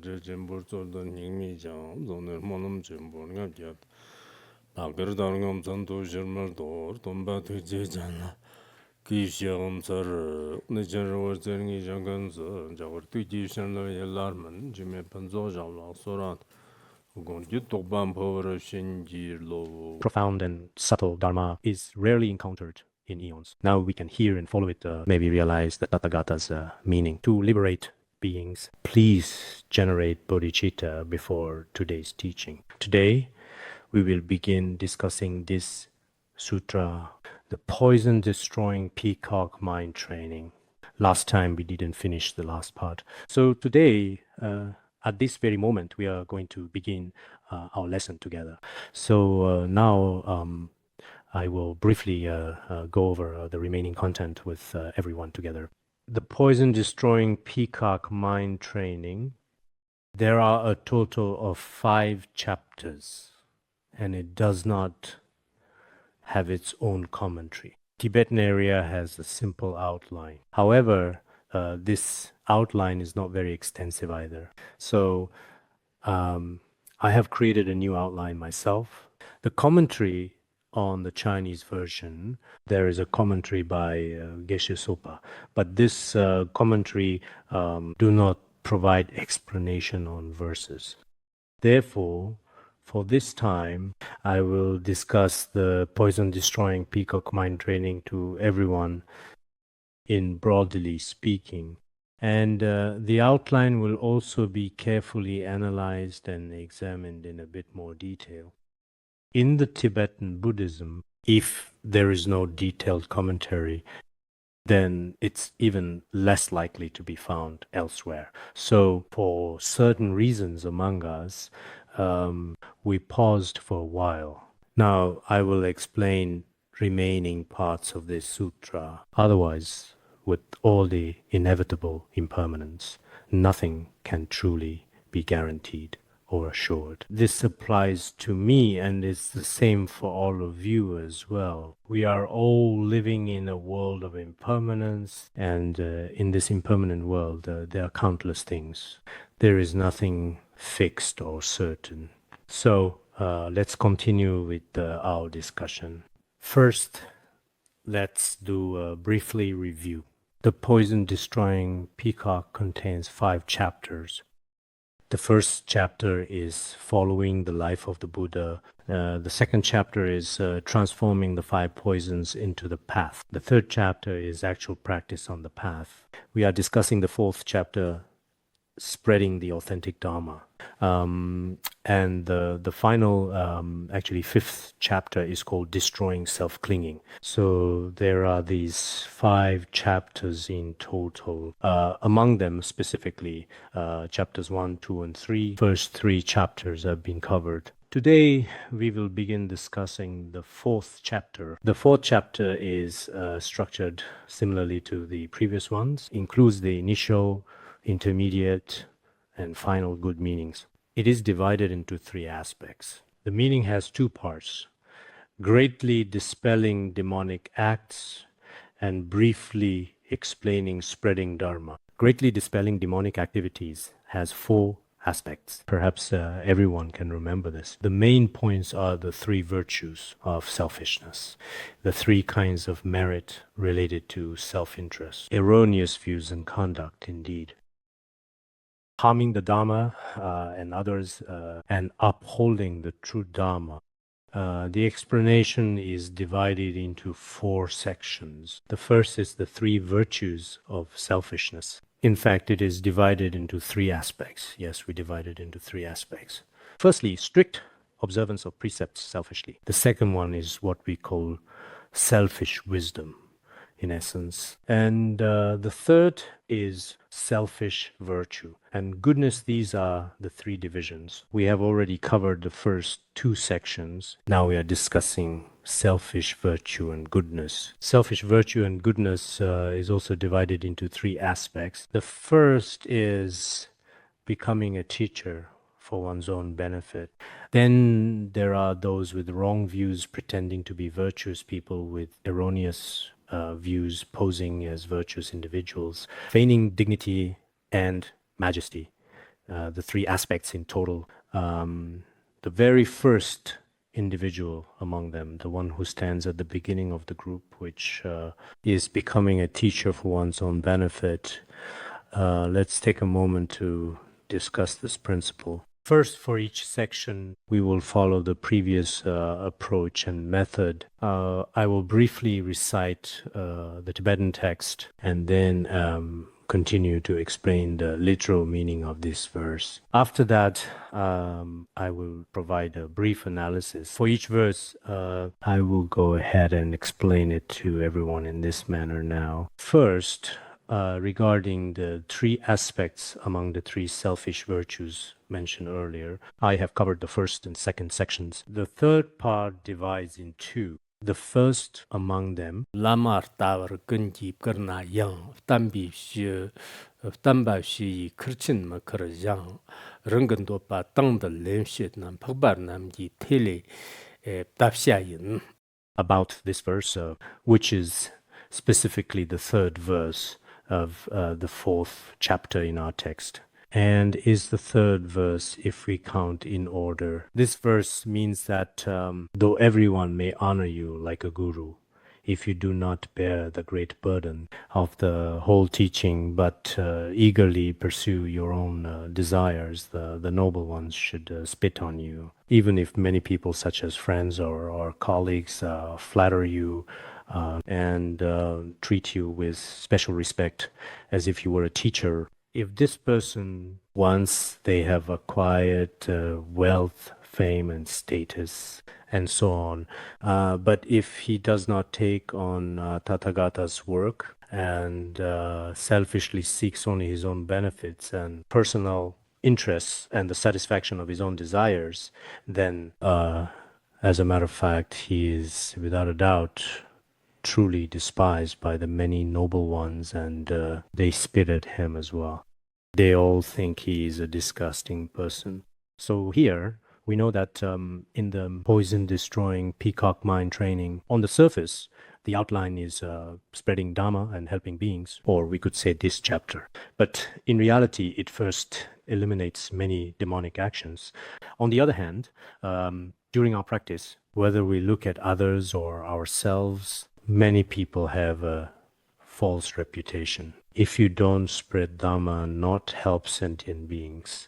제 전부터던 닝미장 오늘 모놈 전부가 겨 나그르다는 엄선도 실물도 돈바도 제잖아 기시험서를 내전을 저기 장간서 저거 뒤지선을 열라면 지메 번조장라 소란 Profound and subtle Dharma is rarely encountered in eons. Now we can hear and follow it, maybe realize the Tathagata's meaning. To liberate beings, please generate bodhicitta before today's teaching. Today, we will begin discussing this sutra, the poison-destroying peacock mind training. Last time we didn't finish the last part. So today, at this very moment, we are going to begin our lesson together. So now I will briefly go over the remaining content with everyone together. The poison-destroying peacock mind training. There are a total of 5 chapters, and it does not have its own commentary. Tibetan area has a simple outline. However, this outline is not very extensive either. So I have created a new outline myself. The commentary on the Chinese version, there is a commentary by Geshe Sopa, but this commentary do not provide explanation on verses. Therefore, for this time, I will discuss the poison-destroying peacock mind training to everyone in broadly speaking. And the outline will also be carefully analyzed and examined in a bit more detail. In the Tibetan Buddhism, if there is no detailed commentary, then it's even less likely to be found elsewhere. So for certain reasons among us, we paused for a while. Now I will explain remaining parts of this sutra. Otherwise, with all the inevitable impermanence, nothing can truly be guaranteed or assured. This applies to me, and it's the same for all of you as well. We are all living in a world of impermanence, and in this impermanent world, there are countless things. There is nothing fixed or certain. So let's continue with our discussion. First, let's do a briefly review. The poison-destroying peacock contains 5 chapters. The first chapter is following the life of the Buddha. The second chapter is transforming the 5 poisons into the path. The third chapter is actual practice on the path. We are discussing the 4th chapter, spreading the authentic Dharma. And the final, actually 5th chapter is called destroying self-clinging. So there are these 5 chapters in total. Among them specifically, chapters 1, 2, and 3. First 3 chapters have been covered. Today, we will begin discussing the 4th chapter. The 4th chapter is structured similarly to the previous ones, includes the initial, intermediate, and final good meanings. It is divided into 3 aspects. The meaning has 2 parts: greatly dispelling demonic acts and briefly explaining spreading Dharma. Greatly dispelling demonic activities has 4 aspects. Perhaps everyone can remember this. The main points are the 3 virtues of selfishness, the 3 kinds of merit related to self-interest, erroneous views and conduct indeed, harming the Dharma and others, and upholding the true Dharma. The explanation is divided into 4 sections. The first is the 3 virtues of selfishness. In fact, it is divided into 3 aspects. Yes, we divide it into 3 aspects. Firstly, strict observance of precepts selfishly. The second one is what we call selfish wisdom, in essence. And the third is selfish virtue and goodness. These are the 3 divisions. We have already covered the first 2 sections. Now we are discussing selfish virtue and goodness. Selfish virtue and goodness is also divided into 3 aspects. The first is becoming a teacher for one's own benefit. Then there are those with wrong views pretending to be virtuous people with erroneous views posing as virtuous individuals, feigning dignity and majesty. the three aspects in total. The very first individual among them, the one who stands at the beginning of the group, which is becoming a teacher for one's own benefit. Let's take a moment to discuss this principle. First, for each section, we will follow the previous approach and method. I will briefly recite the Tibetan text and then continue to explain the literal meaning of this verse. After that, I will provide a brief analysis. For each verse, I will go ahead and explain it to everyone in this manner now. First, regarding the three aspects among the three selfish virtues mentioned earlier, I have covered the first and second sections. The third part divides in two. The first among them, Lamar Tower Gunji Karna Yang, Tambi Shi, Tamba Shi, Kirchin Makar Yang, Rungandopa Tang the Lenshit Nam Pagbar Nam Yi Tele Tapshayin. About this verse, which is specifically the third verse of the fourth chapter in our text, and is the third verse if we count in order. This verse means that though everyone may honor you like a guru, if you do not bear the great burden of the whole teaching, but eagerly pursue your own desires, the noble ones should spit on you. Even if many people, such as friends or colleagues, flatter you and treat you with special respect as if you were a teacher, if this person, once they have acquired wealth, fame, and status, and so on, but if he does not take on Tathagata's work and selfishly seeks only his own benefits and personal interests and the satisfaction of his own desires, then, as a matter of fact, he is, without a doubt, truly despised by the many noble ones, and they spit at him as well. They all think he is a disgusting person. So here, we know that in the poison-destroying Peacock mind training, on the surface, the outline is spreading Dharma and helping beings, or we could say this chapter. But in reality, it first eliminates many demonic actions. On the other hand, during our practice, whether we look at others or ourselves, many people have a false reputation. If you don't spread Dharma, not help sentient beings,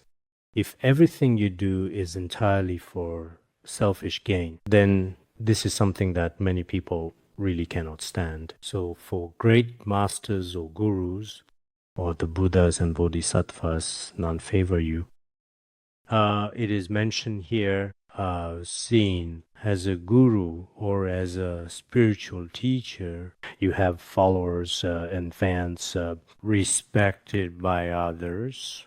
if everything you do is entirely for selfish gain, then this is something that many people really cannot stand. So for great masters or gurus, or the Buddhas and Bodhisattvas, none favor you. It is mentioned here, seen as a guru or as a spiritual teacher, you have followers and fans respected by others.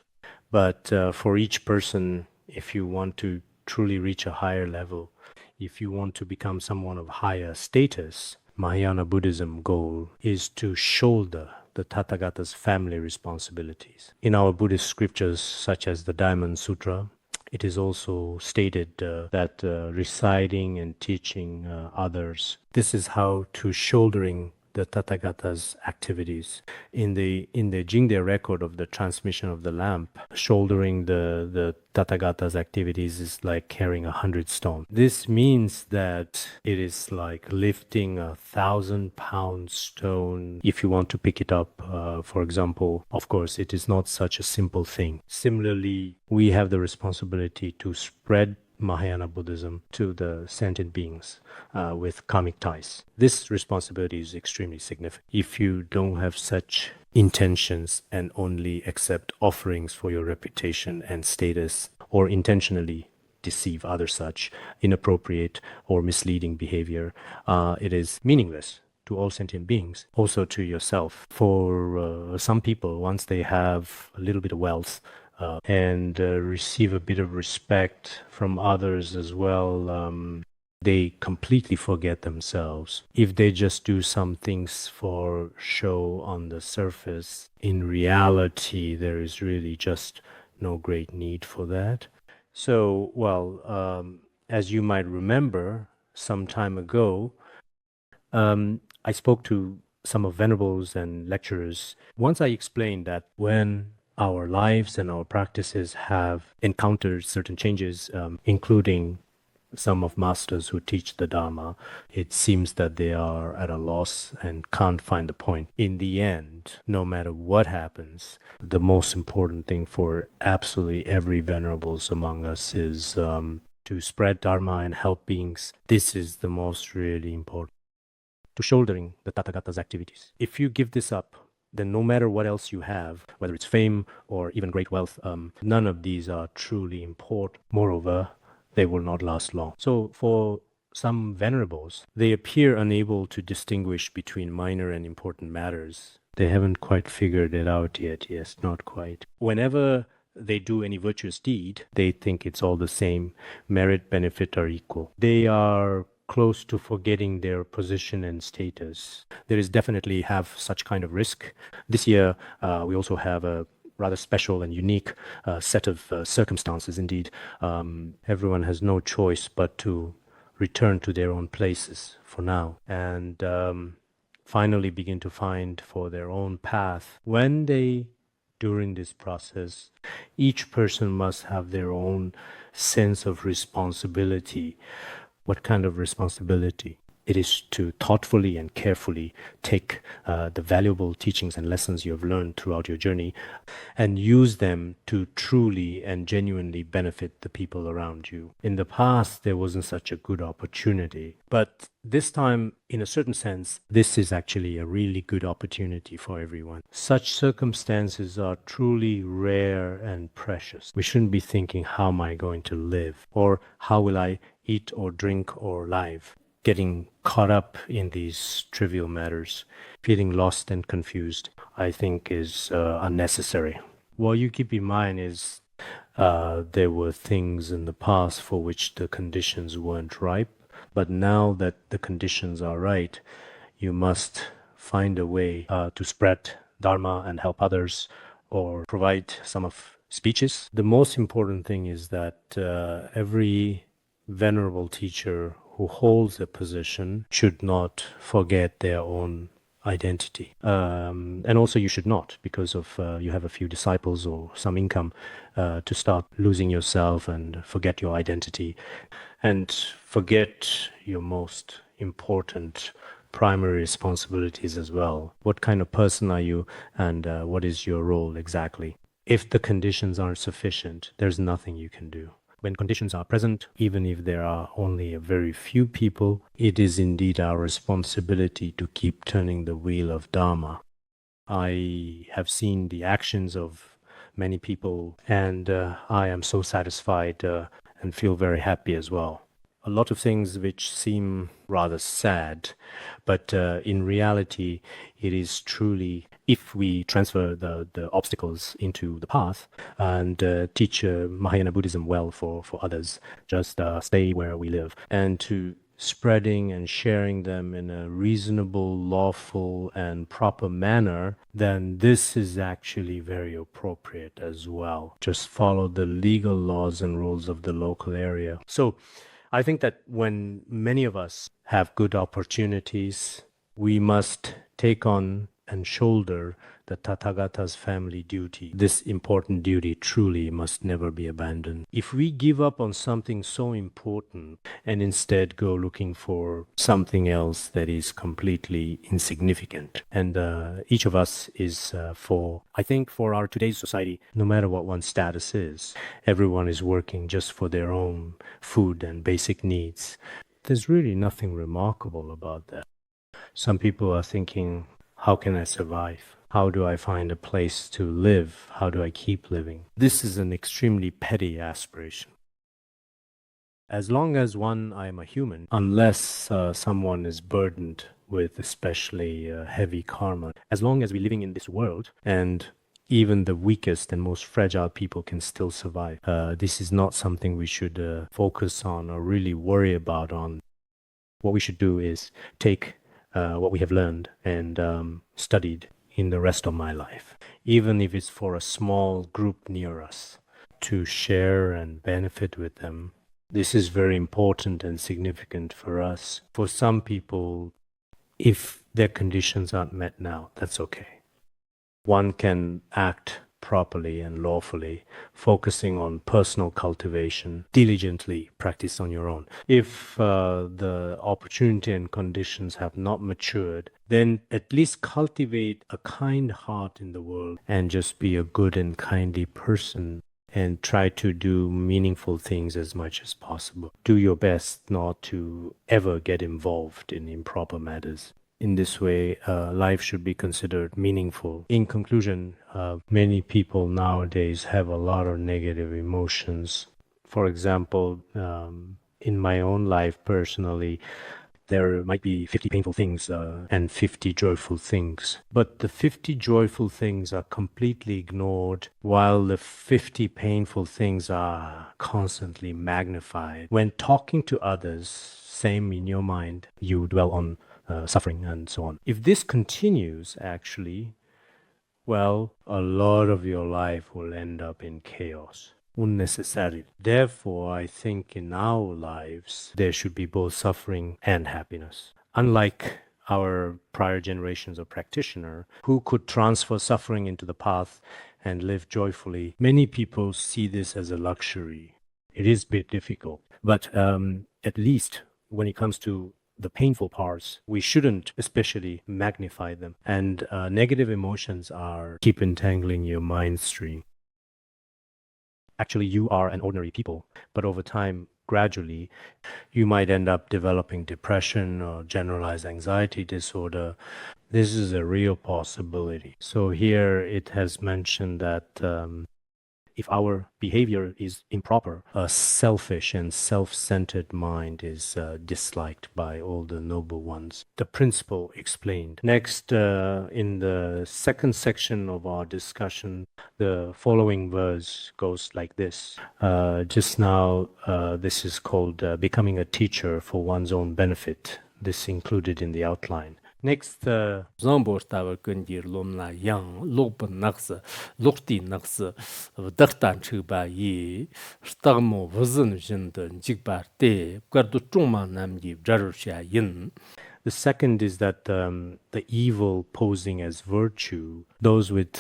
But for each person, if you want to truly reach a higher level, if you want to become someone of higher status, Mahayana Buddhism goal is to shoulder the Tathagata's family responsibilities. In our Buddhist scriptures, such as the Diamond Sutra, it is also stated that reciting and teaching others, this is how to shouldering the Tathagata's activities. In the Jingde record of the transmission of the lamp, shouldering the Tathagata's activities is like carrying 100 stones. This means that it is like lifting 1,000-pound stone. If you want to pick it up, for example, of course, it is not such a simple thing. Similarly, we have the responsibility to spread Mahayana Buddhism to the sentient beings with karmic ties. This responsibility is extremely significant. If you don't have such intentions and only accept offerings for your reputation and status, or intentionally deceive others such inappropriate or misleading behavior, it is meaningless to all sentient beings, also to yourself. For some people, once they have a little bit of wealth, and receive a bit of respect from others as well, they completely forget themselves. If they just do some things for show on the surface, in reality, there is really just no great need for that. So, well, as you might remember, some time ago, I spoke to some of venerables and lecturers. Once I explained that when our lives and our practices have encountered certain changes, including some of masters who teach the Dharma, it seems that they are at a loss and can't find the point. In the end, no matter what happens, the most important thing for absolutely every venerables among us is to spread Dharma and help beings. This is the most really important. To shouldering the Tathagata's activities. If you give this up, then no matter what else you have, whether it's fame or even great wealth, none of these are truly important. Moreover, they will not last long. So for some venerables, they appear unable to distinguish between minor and important matters. They haven't quite figured it out yet. Yes, not quite. Whenever they do any virtuous deed, they think it's all the same. Merit, benefit are equal. They are close to forgetting their position and status. There is definitely have such kind of risk. This year, we also have a rather special and unique set of circumstances indeed. Everyone has no choice but to return to their own places for now and finally begin to find for their own path. When they, during this process, each person must have their own sense of responsibility. What kind of responsibility? It is to thoughtfully and carefully take the valuable teachings and lessons you have learned throughout your journey and use them to truly and genuinely benefit the people around you. In the past, there wasn't such a good opportunity, but this time, in a certain sense, this is actually a really good opportunity for everyone. Such circumstances are truly rare and precious. We shouldn't be thinking, how am I going to live? Or how will I eat or drink or live? Getting caught up in these trivial matters, feeling lost and confused, I think is unnecessary. What you keep in mind is there were things in the past for which the conditions weren't ripe, but now that the conditions are right, you must find a way to spread Dharma and help others or provide some of speeches. The most important thing is that every venerable teacher who holds a position should not forget their own identity. And also you should not, because of you have a few disciples or some income, to start losing yourself and forget your identity and forget your most important primary responsibilities as well. What kind of person are you and what is your role exactly? If the conditions aren't sufficient, there's nothing you can do. When conditions are present, even if there are only a very few people, it is indeed our responsibility to keep turning the wheel of Dharma. I have seen the actions of many people and I am so satisfied and feel very happy as well. A lot of things which seem rather sad, but in reality, it is truly, if we transfer the obstacles into the path and teach Mahayana Buddhism well for others, just stay where we live, and to spreading and sharing them in a reasonable, lawful, and proper manner, then this is actually very appropriate as well. Just follow the legal laws and rules of the local area. So I think that when many of us have good opportunities, we must take on and shoulder the Tathagata's family duty. This important duty truly must never be abandoned. If we give up on something so important and instead go looking for something else that is completely insignificant, and each of us is I think for our today's society, no matter what one's status is, everyone is working just for their own food and basic needs. There's really nothing remarkable about that. Some people are thinking, how can I survive? How do I find a place to live? How do I keep living? This is an extremely petty aspiration. As long as I am a human, unless someone is burdened with especially heavy karma, as long as we're living in this world and even the weakest and most fragile people can still survive, this is not something we should focus on or really worry about. What we should do is take what we have learned and studied in the rest of my life, even if it's for a small group near us, to share and benefit with them. This is very important and significant for us. For some people, if their conditions aren't met now, that's okay. One can act properly and lawfully, focusing on personal cultivation, diligently practice on your own. If the opportunity and conditions have not matured, then at least cultivate a kind heart in the world and just be a good and kindly person and try to do meaningful things as much as possible. Do your best not to ever get involved in improper matters. In this way, life should be considered meaningful. In conclusion, many people nowadays have a lot of negative emotions. For example, in my own life personally, there might be 50 painful things and 50 joyful things. But the 50 joyful things are completely ignored while the 50 painful things are constantly magnified. When talking to others, same in your mind, you dwell on suffering and so on. If this continues, actually, well, a lot of your life will end up in chaos. Unnecessary. Therefore, I think in our lives, there should be both suffering and happiness. Unlike our prior generations of practitioner who could transfer suffering into the path and live joyfully, many people see this as a luxury. It is a bit difficult, but at least when it comes to the painful parts, we shouldn't especially magnify them. And negative emotions are keep entangling your mind stream. Actually, you are an ordinary people, but over time, gradually, you might end up developing depression or generalized anxiety disorder. This is a real possibility. So here it has mentioned that if our behavior is improper, a selfish and self-centered mind is disliked by all the noble ones. The principle explained. Next, in the second section of our discussion, the following verse goes like this. Just now, this is called becoming a teacher for one's own benefit. This included in the outline. Next, Zambor Tower Gundir Lumla Yang, Lopen Nax, Lukti Nax, Daktan Chuba Yi, Stagmo Vizin Jind, Jigbar De, Gardu Chuma Namdi, Jarusha Yin. The second is that the evil posing as virtue, those with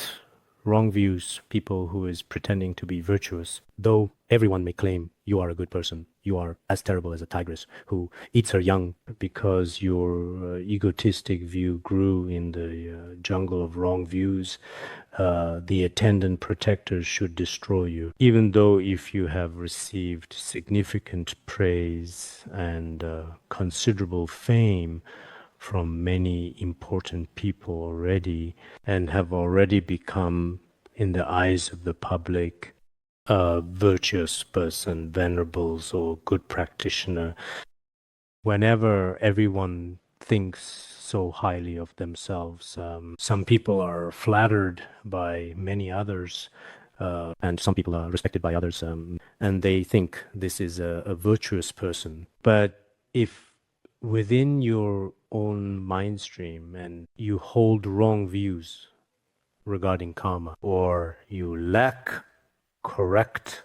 wrong views, people who is pretending to be virtuous, though everyone may claim you are a good person, you are as terrible as a tigress who eats her young because your egotistic view grew in the jungle of wrong views. The attendant protectors should destroy you. Even though if you have received significant praise and considerable fame from many important people already and have already become, in the eyes of the public, a virtuous person, venerables, or good practitioner. Whenever everyone thinks so highly of themselves, some people are flattered by many others, and some people are respected by others, and they think this is a virtuous person. But if within your own mind stream and you hold wrong views regarding karma, or you lack correct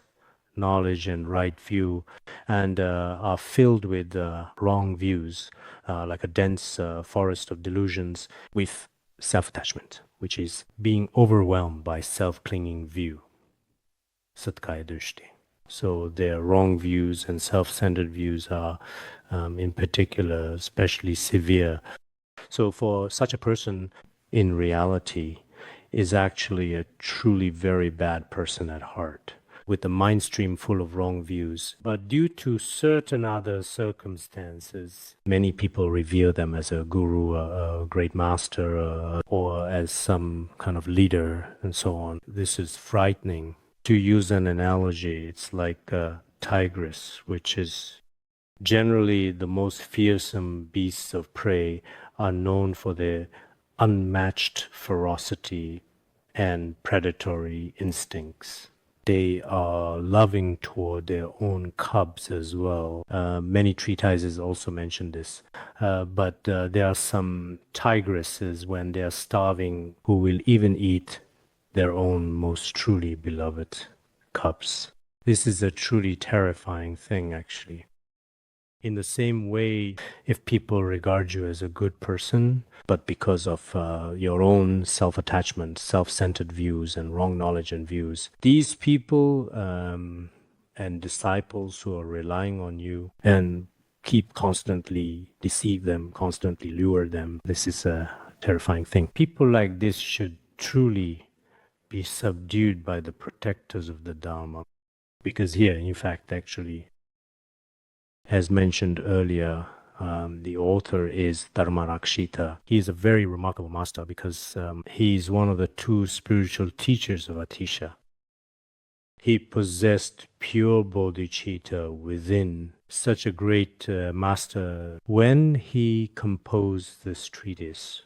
knowledge and right view and are filled with wrong views, like a dense forest of delusions with self-attachment, which is being overwhelmed by self-clinging view, satkaya drishti. So their wrong views and self-centered views are, in particular, especially severe. So for such a person, in reality, is actually a truly very bad person at heart, with the mind stream full of wrong views. But due to certain other circumstances, many people revere them as a guru, a great master, or as some kind of leader, and so on. This is frightening. To use an analogy, it's like a tigress, which is generally the most fearsome beasts of prey, are known for their unmatched ferocity and predatory instincts. They are loving toward their own cubs as well. Many treatises also mention this. But there are some tigresses, when they are starving, who will even eat their own most truly beloved cubs. This is a truly terrifying thing, actually. In the same way, if people regard you as a good person, but because of your own self-attachment, self-centered views, and wrong knowledge and views, these people and disciples who are relying on you and keep constantly deceive them, constantly lure them, this is a terrifying thing. People like this should truly be subdued by the protectors of the Dharma. Because here, in fact, actually, as mentioned earlier, the author is Dharmarakshita. He is a very remarkable master because he is one of the two spiritual teachers of Atisha. He possessed pure bodhicitta within, such a great master. When he composed this treatise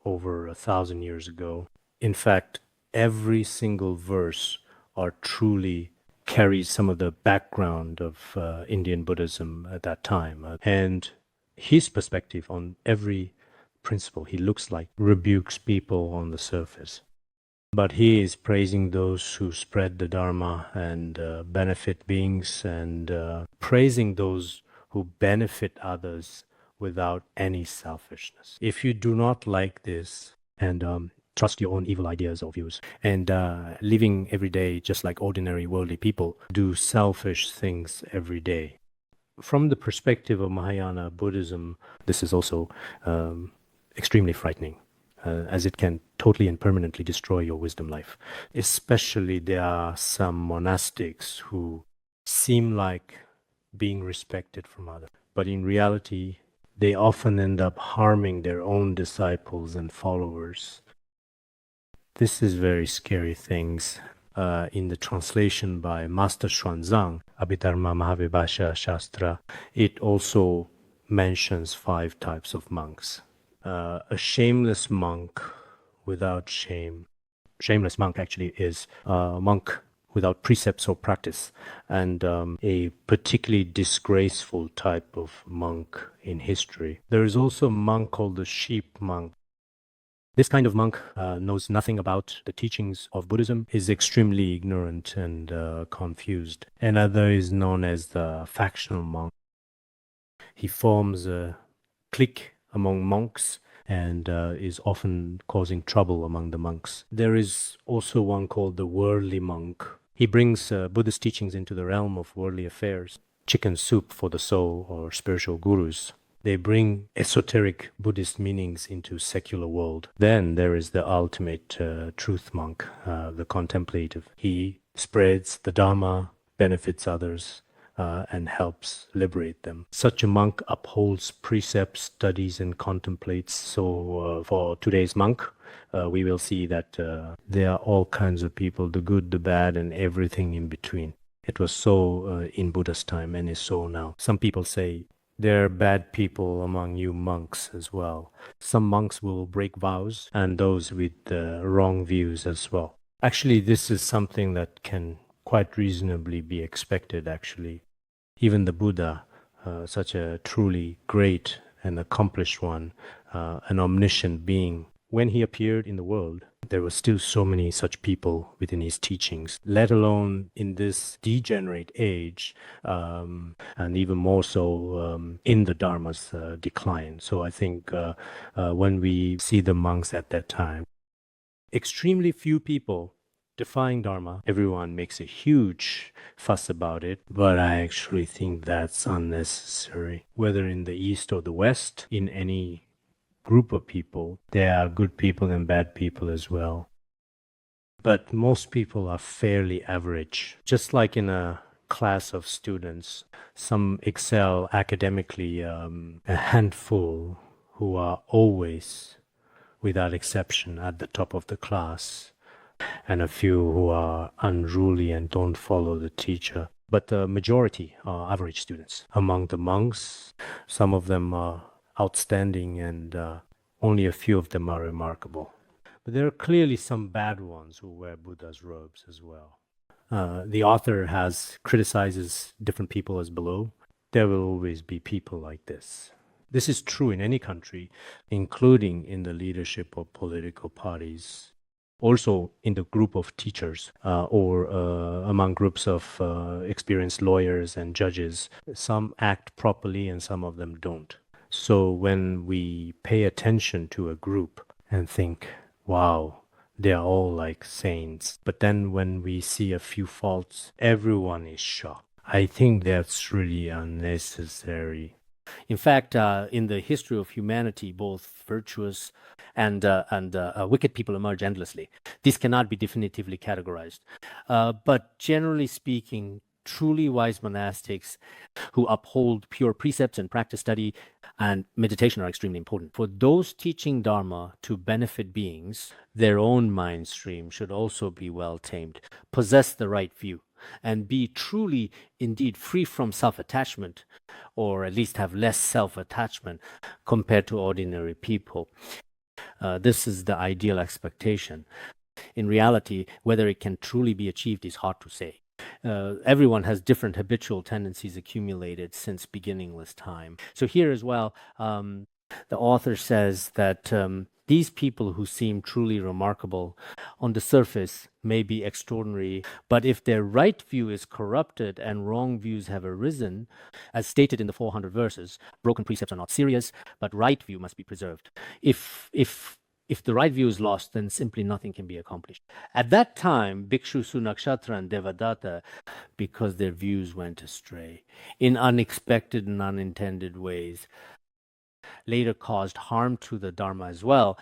over 1,000 years ago, in fact, every single verse are truly carries some of the background of Indian Buddhism at that time. And his perspective on every principle, he looks like rebukes people on the surface. But he is praising those who spread the Dharma and benefit beings, and praising those who benefit others without any selfishness. If you do not like this and trust your own evil ideas or views, and living every day just like ordinary worldly people, do selfish things every day. From the perspective of Mahayana Buddhism, this is also extremely frightening, as it can totally and permanently destroy your wisdom life. Especially there are some monastics who seem like being respected from others, but in reality, they often end up harming their own disciples and followers. This is very scary things. In the translation by Master Xuanzang, Abhidharma Mahavibhasha Shastra, it also mentions 5 types of monks. A shameless monk without shame. Shameless monk actually is a monk without precepts or practice, and a particularly disgraceful type of monk in history. There is also a monk called the sheep monk. This kind of monk knows nothing about the teachings of Buddhism, is extremely ignorant and confused. Another is known as the factional monk. He forms a clique among monks and is often causing trouble among the monks. There is also one called the worldly monk. He brings Buddhist teachings into the realm of worldly affairs. Chicken soup for the soul, or spiritual gurus. They bring esoteric Buddhist meanings into secular world. Then there is the ultimate truth monk, the contemplative. He spreads the Dharma, benefits others, and helps liberate them. Such a monk upholds precepts, studies, and contemplates. So for today's monk, we will see that there are all kinds of people, the good, the bad, and everything in between. It was so in Buddha's time and is so now. Some people say, there are bad people among you monks as well. Some monks will break vows, and those with wrong views as well. Actually, this is something that can quite reasonably be expected, actually. Even the Buddha, such a truly great and accomplished one, an omniscient being, when he appeared in the world, there were still so many such people within his teachings, let alone in this degenerate age, and even more so in the Dharma's decline. So I think when we see the monks at that time, extremely few people defying Dharma, everyone makes a huge fuss about it, but I actually think that's unnecessary. Whether in the East or the West, in any group of people, there are good people and bad people as well. But most people are fairly average. Just like in a class of students, some excel academically, a handful who are always, without exception, at the top of the class, and a few who are unruly and don't follow the teacher. But the majority are average students. Among the monks, some of them are outstanding, and only a few of them are remarkable. But there are clearly some bad ones who wear Buddha's robes as well. The author criticizes different people as below. There will always be people like this. This is true in any country, including in the leadership of political parties. Also in the group of teachers or among groups of experienced lawyers and judges, some act properly and some of them don't. So when we pay attention to a group and think, wow, they're all like saints, but then when we see a few faults, everyone is shocked. I think that's really unnecessary. In fact, in the history of humanity, both virtuous and wicked people emerge endlessly. These cannot be definitively categorized. But generally speaking, truly wise monastics who uphold pure precepts and practice study and meditation are extremely important. For those teaching Dharma to benefit beings, their own mind stream should also be well tamed, possess the right view, and be truly, indeed, free from self-attachment, or at least have less self-attachment compared to ordinary people. This is the ideal expectation. In reality, whether it can truly be achieved is hard to say. Everyone has different habitual tendencies accumulated since beginningless time. So here as well, the author says that these people who seem truly remarkable on the surface may be extraordinary, but if their right view is corrupted and wrong views have arisen, as stated in the 400 verses, broken precepts are not serious, but right view must be preserved. If the right view is lost, then simply nothing can be accomplished. At that time, Bhikshu Sunakshatra and Devadatta, because their views went astray in unexpected and unintended ways, later caused harm to the Dharma as well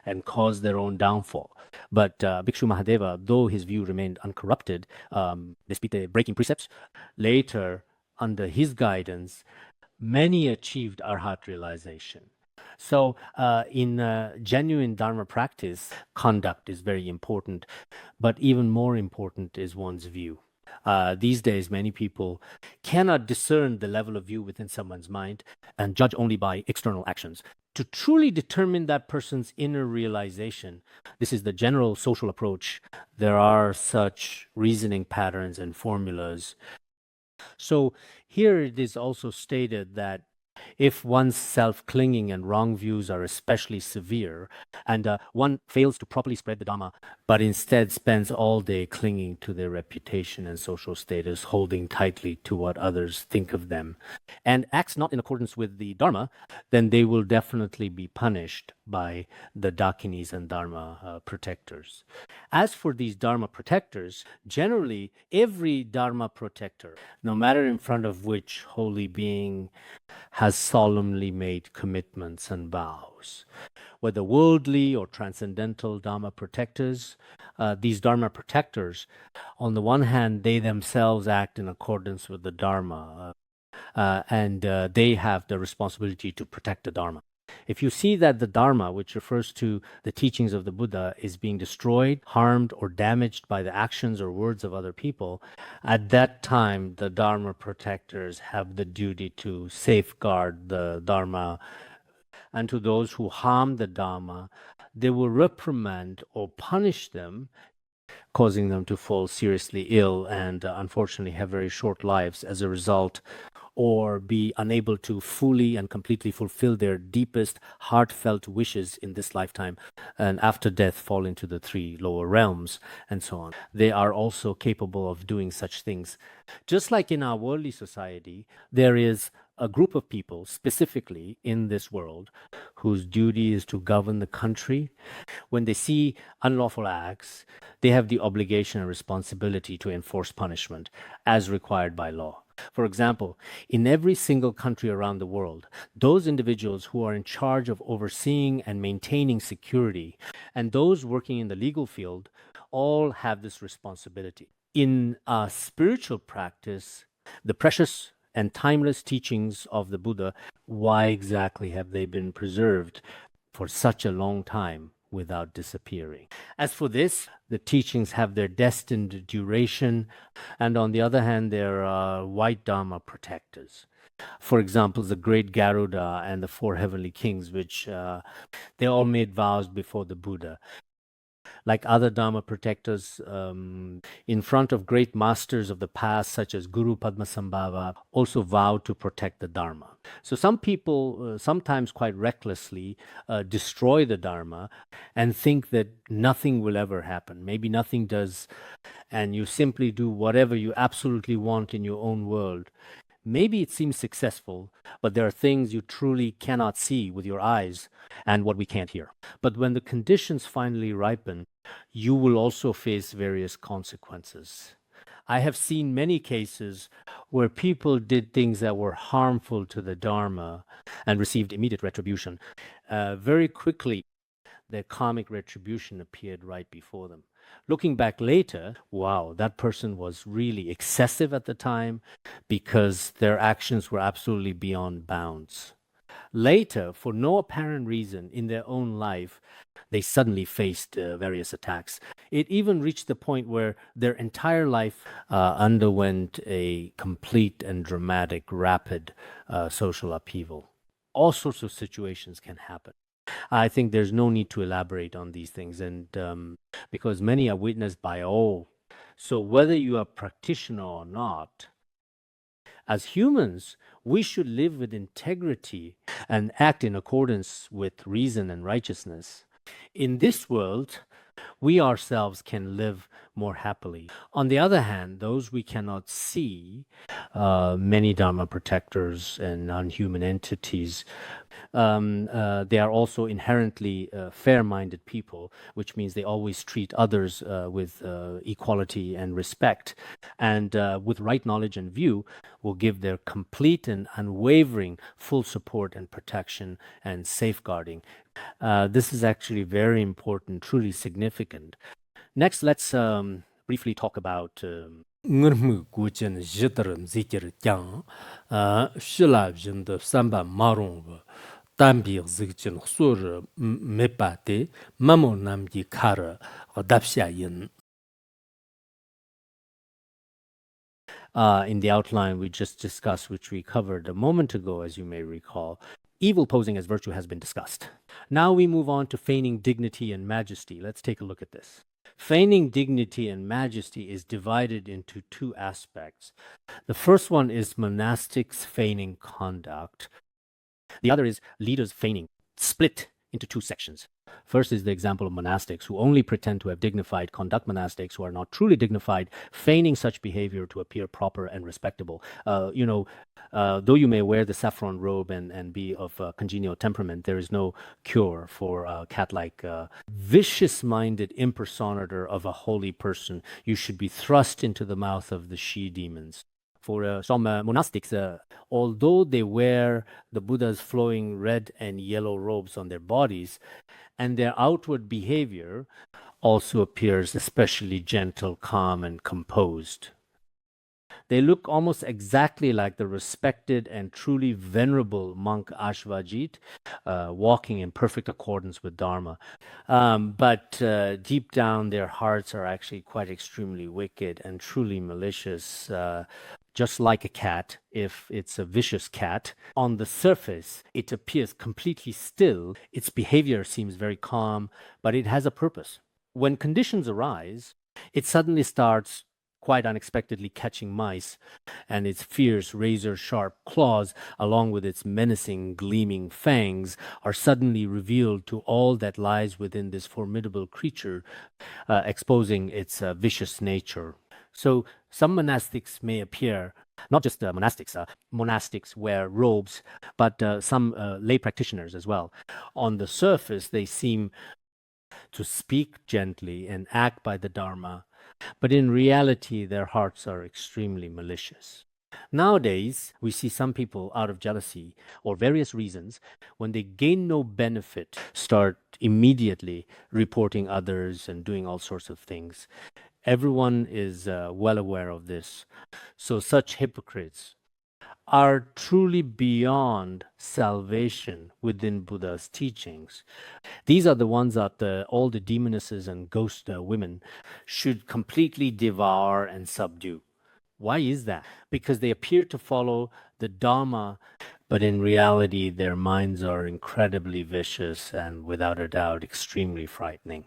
and caused their own downfall. But Bhikshu Mahadeva, though his view remained uncorrupted, despite the breaking precepts, later, under his guidance, many achieved arhat realization. So in genuine Dharma practice, conduct is very important, but even more important is one's view. These days, many people cannot discern the level of view within someone's mind and judge only by external actions. To truly determine that person's inner realization, this is the general social approach. There are such reasoning patterns and formulas. So here it is also stated that if one's self-clinging and wrong views are especially severe, and one fails to properly spread the Dharma, but instead spends all day clinging to their reputation and social status, holding tightly to what others think of them, and acts not in accordance with the Dharma, then they will definitely be punished by the Dakinis and Dharma protectors. As for these Dharma protectors, generally every Dharma protector, no matter in front of which holy being, has solemnly made commitments and vows. Whether worldly or transcendental Dharma protectors, these Dharma protectors, on the one hand, they themselves act in accordance with the Dharma, and they have the responsibility to protect the Dharma. If you see that the Dharma, which refers to the teachings of the Buddha, is being destroyed, harmed, or damaged by the actions or words of other people, at that time, the Dharma protectors have the duty to safeguard the Dharma. And to those who harm the Dharma, they will reprimand or punish them, causing them to fall seriously ill and unfortunately have very short lives as a result, or be unable to fully and completely fulfill their deepest heartfelt wishes in this lifetime, and after death fall into the 3 lower realms, and so on. They are also capable of doing such things. Just like in our worldly society, there is a group of people specifically in this world whose duty is to govern the country. When they see unlawful acts, they have the obligation and responsibility to enforce punishment as required by law. For example, in every single country around the world, those individuals who are in charge of overseeing and maintaining security and those working in the legal field all have this responsibility. In spiritual practice, the precious and timeless teachings of the Buddha, why exactly have they been preserved for such a long time without disappearing? As for this, the teachings have their destined duration, and on the other hand, there are white Dharma protectors. For example, the great Garuda and the 4 heavenly kings, which they all made vows before the Buddha. like other Dharma protectors, in front of great masters of the past, such as Guru Padmasambhava, also vowed to protect the Dharma. So some people, sometimes quite recklessly, destroy the Dharma and think that nothing will ever happen. Maybe nothing does, and you simply do whatever you absolutely want in your own world. Maybe it seems successful, but there are things you truly cannot see with your eyes and what we can't hear. But when the conditions finally ripen, you will also face various consequences. I have seen many cases where people did things that were harmful to the Dharma and received immediate retribution. Very quickly, their karmic retribution appeared right before them. Looking back later, wow, that person was really excessive at the time because their actions were absolutely beyond bounds. Later, for no apparent reason in their own life, they suddenly faced various attacks. It even reached the point where their entire life underwent a complete and dramatic, rapid social upheaval. All sorts of situations can happen. I think there's no need to elaborate on these things, and because many are witnessed by all. So whether you are a practitioner or not, as humans, we should live with integrity and act in accordance with reason and righteousness. In this world, we ourselves can live more happily. On the other hand, those we cannot see, many Dharma protectors and non-human entities, they are also inherently fair-minded people, which means they always treat others with equality and respect. And with right knowledge and view, will give their complete and unwavering full support and protection and safeguarding. This is actually very important, truly significant. Next, let's briefly talk about ngurmu guchen jitaram zikir kyang shila jinda samba marong tambi zikchen sur mepate mamo namgi kar dapsha yin. In the outline we just discussed, which we covered a moment ago, as you may recall, evil posing as virtue has been discussed. Now we move on to feigning dignity and majesty. Let's take a look at this. Feigning dignity and majesty is divided into two aspects. The first one is monastics feigning conduct. The other is leaders feigning, split into two sections. First is the example of monastics who only pretend to have dignified conduct, monastics who are not truly dignified, feigning such behavior to appear proper and respectable. Though you may wear the saffron robe and be of congenial temperament, there is no cure for a cat-like vicious-minded impersonator of a holy person. You should be thrust into the mouth of the she-demons. For some monastics, although they wear the Buddha's flowing red and yellow robes on their bodies, and their outward behavior also appears especially gentle, calm, and composed. They look almost exactly like the respected and truly venerable monk Ashvajit, walking in perfect accordance with Dharma. But deep down, their hearts are actually quite extremely wicked and truly malicious. Just like a cat, if it's a vicious cat, on the surface, it appears completely still. Its behavior seems very calm, but it has a purpose. When conditions arise, it suddenly starts quite unexpectedly catching mice, and its fierce razor-sharp claws, along with its menacing gleaming fangs, are suddenly revealed to all that lies within this formidable creature, exposing its vicious nature. So some monastics may appear, not just monastics wear robes, but some lay practitioners as well. On the surface, they seem to speak gently and act by the Dharma, but in reality, their hearts are extremely malicious. Nowadays, we see some people out of jealousy or various reasons, when they gain no benefit, start immediately reporting others and doing all sorts of things. Everyone is well aware of this. So such hypocrites are truly beyond salvation within Buddha's teachings. These are the ones that all the demonesses and ghost women should completely devour and subdue. Why is that? Because they appear to follow the Dharma, but in reality, their minds are incredibly vicious and, without a doubt, extremely frightening.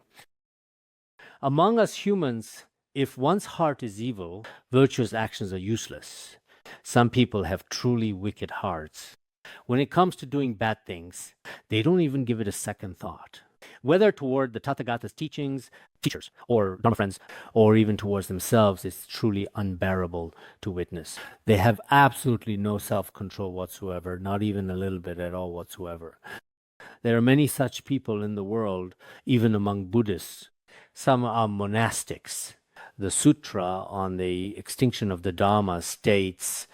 Among us humans, if one's heart is evil, virtuous actions are useless. Some people have truly wicked hearts. When it comes to doing bad things, they don't even give it a second thought. Whether toward the Tathagata's teachings, teachers, or Dharma friends, or even towards themselves, it's truly unbearable to witness. They have absolutely no self-control whatsoever, not even a little bit at all whatsoever. There are many such people in the world, even among Buddhists. Some are monastics. The sutra on the extinction of the Dharma states,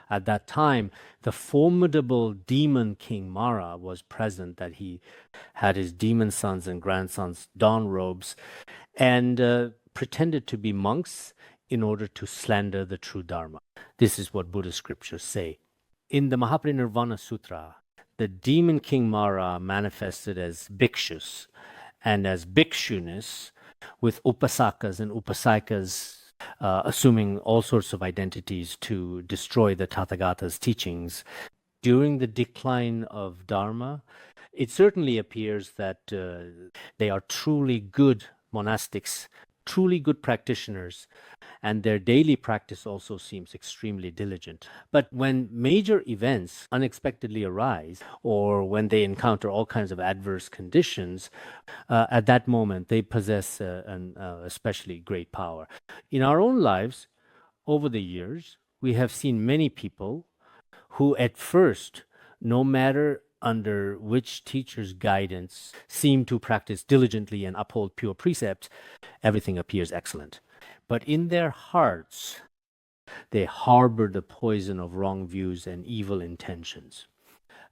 at that time, the formidable demon king Mara was present, that he had his demon sons and grandsons don robes and pretended to be monks in order to slander the true Dharma. This is what Buddhist scriptures say. In the Mahaparinirvana Sutra, the demon king Mara manifested as bhikshus and as bhikshunis, with upasakas and upasakas assuming all sorts of identities to destroy the Tathagata's teachings. During the decline of Dharma, it certainly appears that they are truly good monastics, truly good practitioners, and their daily practice also seems extremely diligent. But when major events unexpectedly arise, or when they encounter all kinds of adverse conditions, at that moment they possess an especially great power. In our own lives, over the years, we have seen many people who at first, no matter under which teacher's guidance, seem to practice diligently and uphold pure precepts, everything appears excellent. But in their hearts, they harbor the poison of wrong views and evil intentions.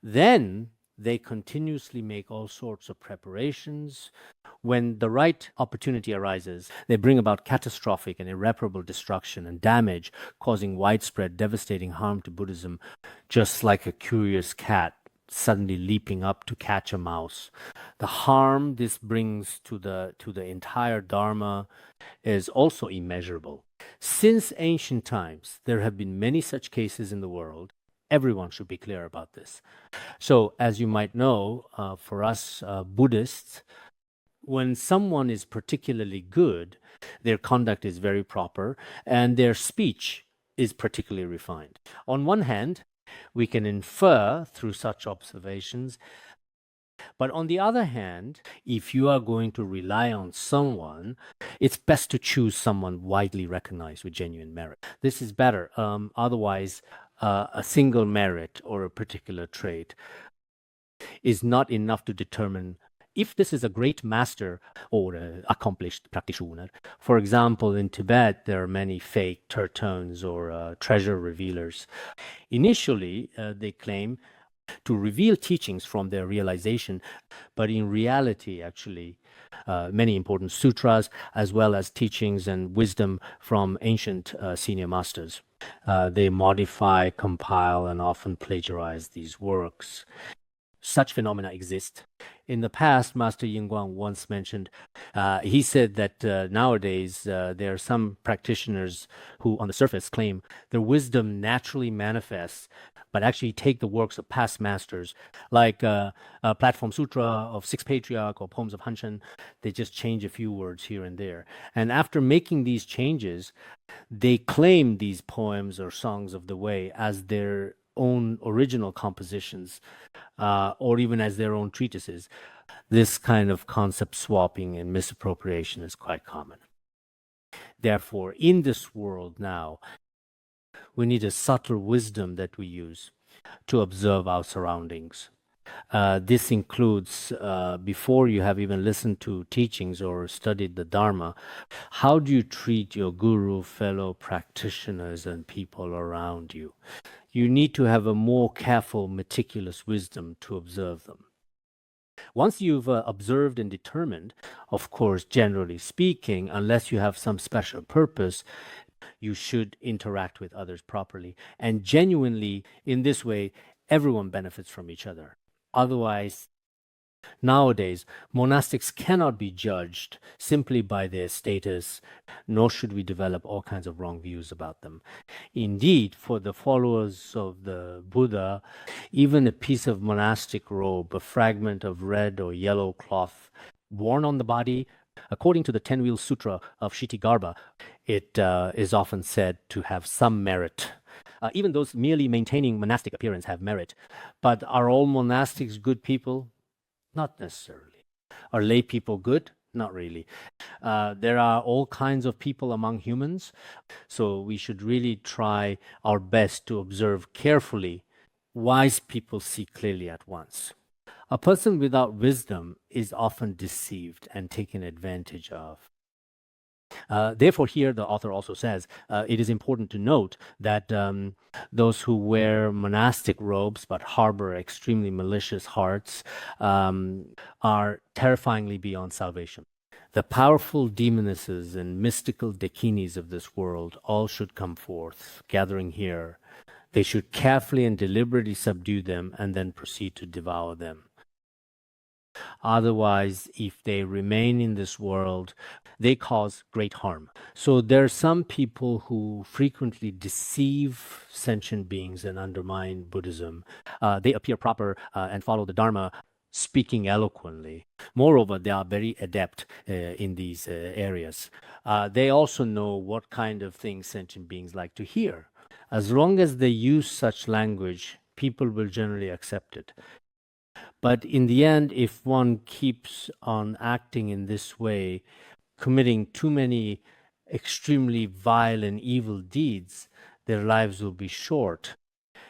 Then they continuously make all sorts of preparations. When the right opportunity arises, they bring about catastrophic and irreparable destruction and damage, causing widespread, devastating harm to Buddhism, just like a curious cat suddenly leaping up to catch a mouse. The harm this brings to the entire Dharma is also immeasurable. Since ancient times, there have been many such cases in the world. Everyone should be clear about this. So, as you might know, for us Buddhists, when someone is particularly good, their conduct is very proper and their speech is particularly refined. On one hand, we can infer through such observations. But on the other hand, if you are going to rely on someone, it's best to choose someone widely recognized with genuine merit. This is better. Otherwise, a single merit or a particular trait is not enough to determine if this is a great master or an accomplished practitioner. For example, in Tibet, there are many fake tertones or treasure revealers. Initially, they claim to reveal teachings from their realization, but in reality, actually, many important sutras, as well as teachings and wisdom from ancient senior masters. They modify, compile, and often plagiarize these works. Such phenomena exist. In the past, Master Yingguang once mentioned, he said that nowadays there are some practitioners who on the surface claim their wisdom naturally manifests, but actually take the works of past masters, like Platform Sutra of Sixth Patriarch or Poems of Hanshen. They just change a few words here and there. And after making these changes, they claim these poems or songs of the way as their own original compositions, or even as their own treatises. This kind of concept swapping and misappropriation is quite common. Therefore, in this world now, we need a subtle wisdom that we use to observe our surroundings. This includes, before you have even listened to teachings or studied the Dharma, how do you treat your guru, fellow practitioners, and people around you? You need to have a more careful, meticulous wisdom to observe them. Once you've observed and determined, of course, generally speaking, unless you have some special purpose, you should interact with others properly. And genuinely, in this way, everyone benefits from each other. Otherwise, nowadays, monastics cannot be judged simply by their status, nor should we develop all kinds of wrong views about them. Indeed, for the followers of the Buddha, even a piece of monastic robe, a fragment of red or yellow cloth worn on the body, According to the 10-wheel sutra of Kshitigarbha, it is often said to have some merit. Even those merely maintaining monastic appearance have merit. But are all monastics good people? Not necessarily. Are lay people good? Not really. There are all kinds of people among humans, so we should really try our best to observe carefully. Wise people see clearly at once. A person without wisdom is often deceived and taken advantage of. Therefore, here the author also says it is important to note that those who wear monastic robes but harbor extremely malicious hearts are terrifyingly beyond salvation. The powerful demonesses and mystical dakinis of this world all should come forth, gathering here. They should carefully and deliberately subdue them and then proceed to devour them. Otherwise, if they remain in this world, they cause great harm. So there are some people who frequently deceive sentient beings and undermine Buddhism. They appear proper and follow the Dharma, speaking eloquently. Moreover, they are very adept in these areas. They also know what kind of things sentient beings like to hear. As long as they use such language, people will generally accept it. But in the end, if one keeps on acting in this way, committing too many extremely vile and evil deeds, their lives will be short.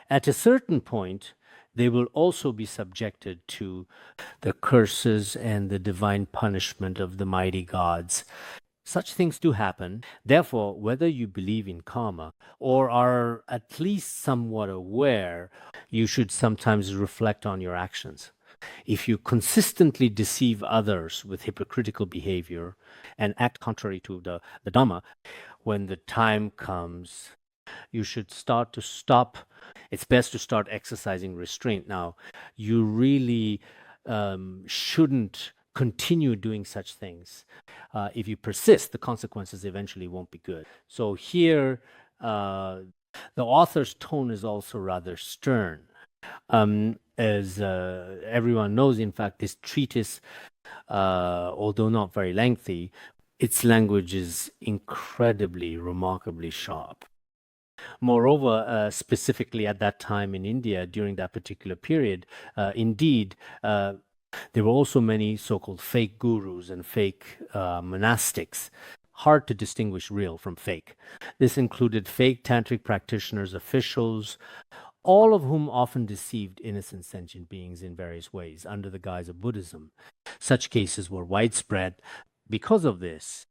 At a certain point, they will also be subjected to the curses and the divine punishment of the mighty gods. Such things do happen. Therefore, whether you believe in karma or are at least somewhat aware, you should sometimes reflect on your actions. If you consistently deceive others with hypocritical behavior and act contrary to the Dharma, when the time comes, you should start to stop. It's best to start exercising restraint now. You really shouldn't continue doing such things. If you persist, the consequences eventually won't be good. So here, the author's tone is also rather stern. As everyone knows, in fact, this treatise, although not very lengthy, its language is incredibly, remarkably sharp. Moreover, specifically at that time in India, during that particular period, indeed, there were also many so-called fake gurus and fake monastics. Hard to distinguish real from fake. This included fake tantric practitioners, officials, all of whom often deceived innocent sentient beings in various ways under the guise of Buddhism. Such cases were widespread. Because of this,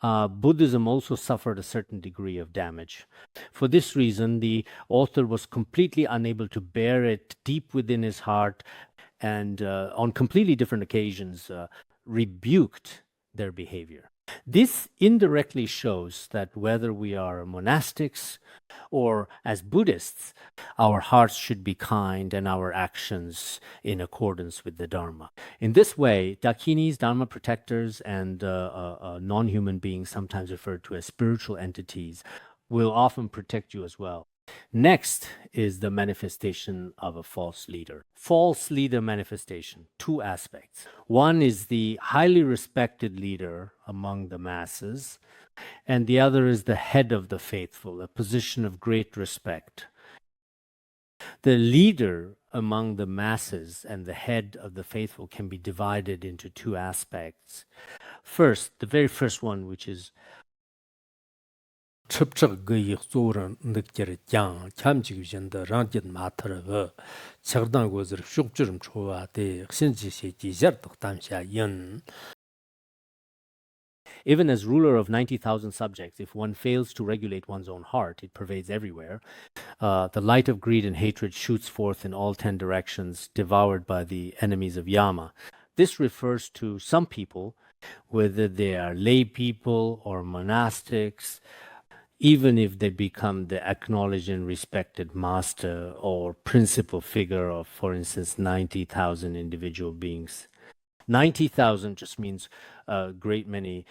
Buddhism also suffered a certain degree of damage. For this reason, the author was completely unable to bear it deep within his heart and on completely different occasions rebuked their behavior. This indirectly shows that whether we are monastics or as Buddhists, our hearts should be kind and our actions in accordance with the Dharma. In this way, dakinis, Dharma protectors, and non-human beings, sometimes referred to as spiritual entities, will often protect you as well. Next is the manifestation of a false leader. False leader manifestation, two aspects. One is the highly respected leader among the masses, and the other is the head of the faithful, a position of great respect. The leader among the masses and the head of the faithful can be divided into two aspects. First, the very first one, which is 첩적 그 역소를 느끼를 장 참지기전의 랑짓 마트르 적당 것을 쑥주름 좋아대 신지시 지저덕 담샤 연. Even as ruler of 90,000 subjects, if one fails to regulate one's own heart, it pervades everywhere. The light of greed and hatred shoots forth in all 10 directions, devoured by the enemies of Yama. This refers to some people, whether they are lay people or monastics, even if they become the acknowledged and respected master or principal figure of, for instance, 90,000 individual beings. 90,000 just means a great many,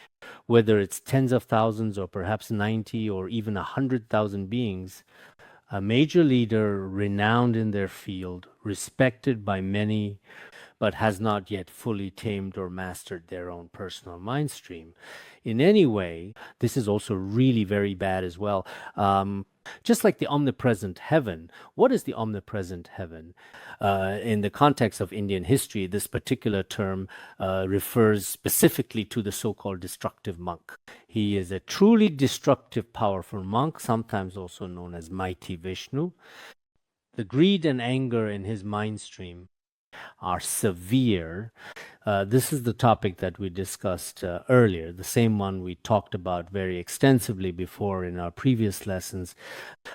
whether it's tens of thousands or perhaps 90 or even 100,000 beings. A major leader renowned in their field, respected by many, but has not yet fully tamed or mastered their own personal mind stream. In any way, this is also really very bad as well. Just like the omnipresent heaven. What is the omnipresent heaven? In the context of Indian history, this particular term refers specifically to the so-called destructive monk. He is a truly destructive, powerful monk, sometimes also known as mighty Vishnu. The greed and anger in his mind stream are severe. This is the topic that we discussed earlier, the same one we talked about very extensively before in our previous lessons.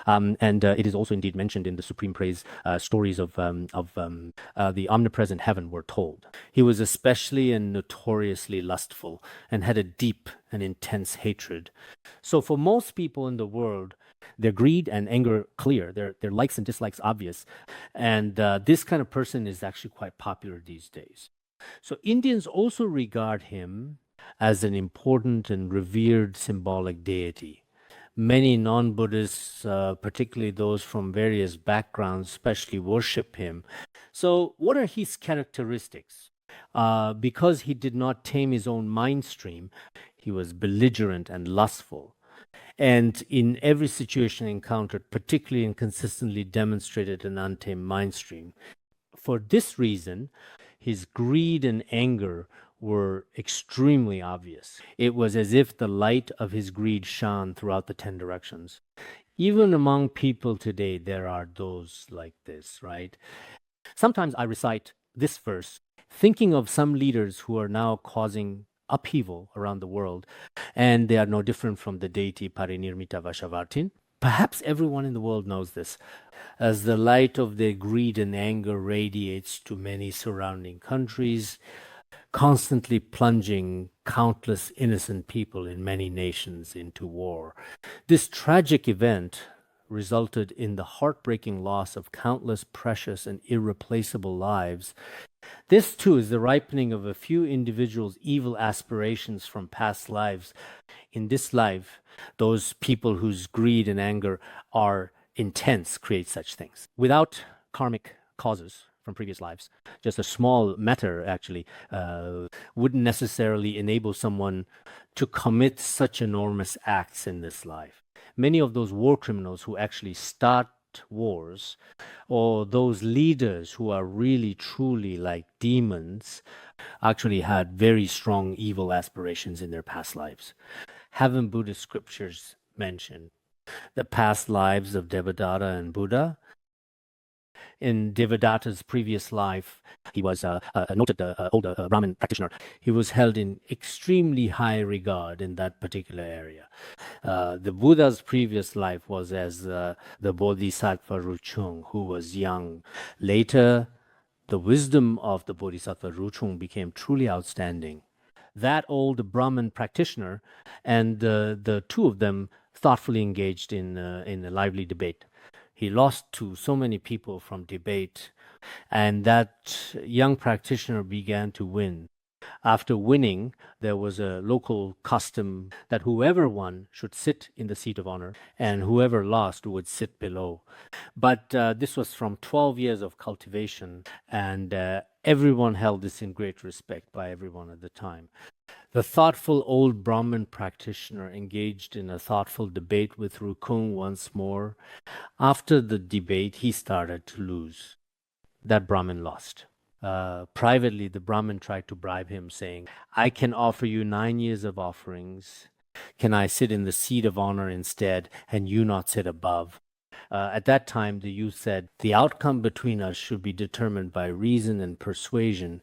And it is also indeed mentioned in the Supreme Praise stories of the omnipresent heaven were told. He was especially and notoriously lustful and had a deep and intense hatred. So for most people in the world, their greed and anger clear, their likes and dislikes obvious. And this kind of person is actually quite popular these days. So Indians also regard him as an important and revered symbolic deity. Many non-Buddhists, particularly those from various backgrounds, especially worship him. So what are his characteristics? Because he did not tame his own mind stream, he was belligerent and lustful. And in every situation encountered, particularly and consistently demonstrated an untamed mind stream. For this reason, his greed and anger were extremely obvious. It was as if the light of his greed shone throughout the 10 directions. Even among people today, there are those like this, right? Sometimes I recite this verse, thinking of some leaders who are now causing upheaval around the world, and they are no different from the deity Parinirmita Vashavartin. Perhaps everyone in the world knows this. As the light of their greed and anger radiates to many surrounding countries, constantly plunging countless innocent people in many nations into war. This tragic event resulted in the heartbreaking loss of countless precious and irreplaceable lives. This, too, is the ripening of a few individuals' evil aspirations from past lives. In this life, those people whose greed and anger are intense create such things. Without karmic causes from previous lives, just a small matter actually wouldn't necessarily enable someone to commit such enormous acts in this life. Many of those war criminals who actually start wars, or those leaders who are really truly like demons, actually had very strong evil aspirations in their past lives. Haven't Buddhist scriptures mentioned the past lives of Devadatta and Buddha? In Devadatta's previous life, he was a noted older Brahmin practitioner. He was held in extremely high regard in that particular area. The Buddha's previous life was as the bodhisattva Ruchung, who was young. Later, the wisdom of the bodhisattva Ruchung became truly outstanding. That old Brahmin practitioner and the two of them thoughtfully engaged in a lively debate. He lost to so many people from debate, and that young practitioner began to win. After winning, there was a local custom that whoever won should sit in the seat of honor, and whoever lost would sit below. But this was from 12 years of cultivation, and everyone held this in great respect by everyone at the time. The thoughtful old Brahmin practitioner engaged in a thoughtful debate with Rukung once more. After the debate, he started to lose. That Brahmin lost. Privately, the Brahmin tried to bribe him, saying, I can offer you 9 years of offerings. Can I sit in the seat of honor instead, and you not sit above? At that time, the youth said, the outcome between us should be determined by reason and persuasion,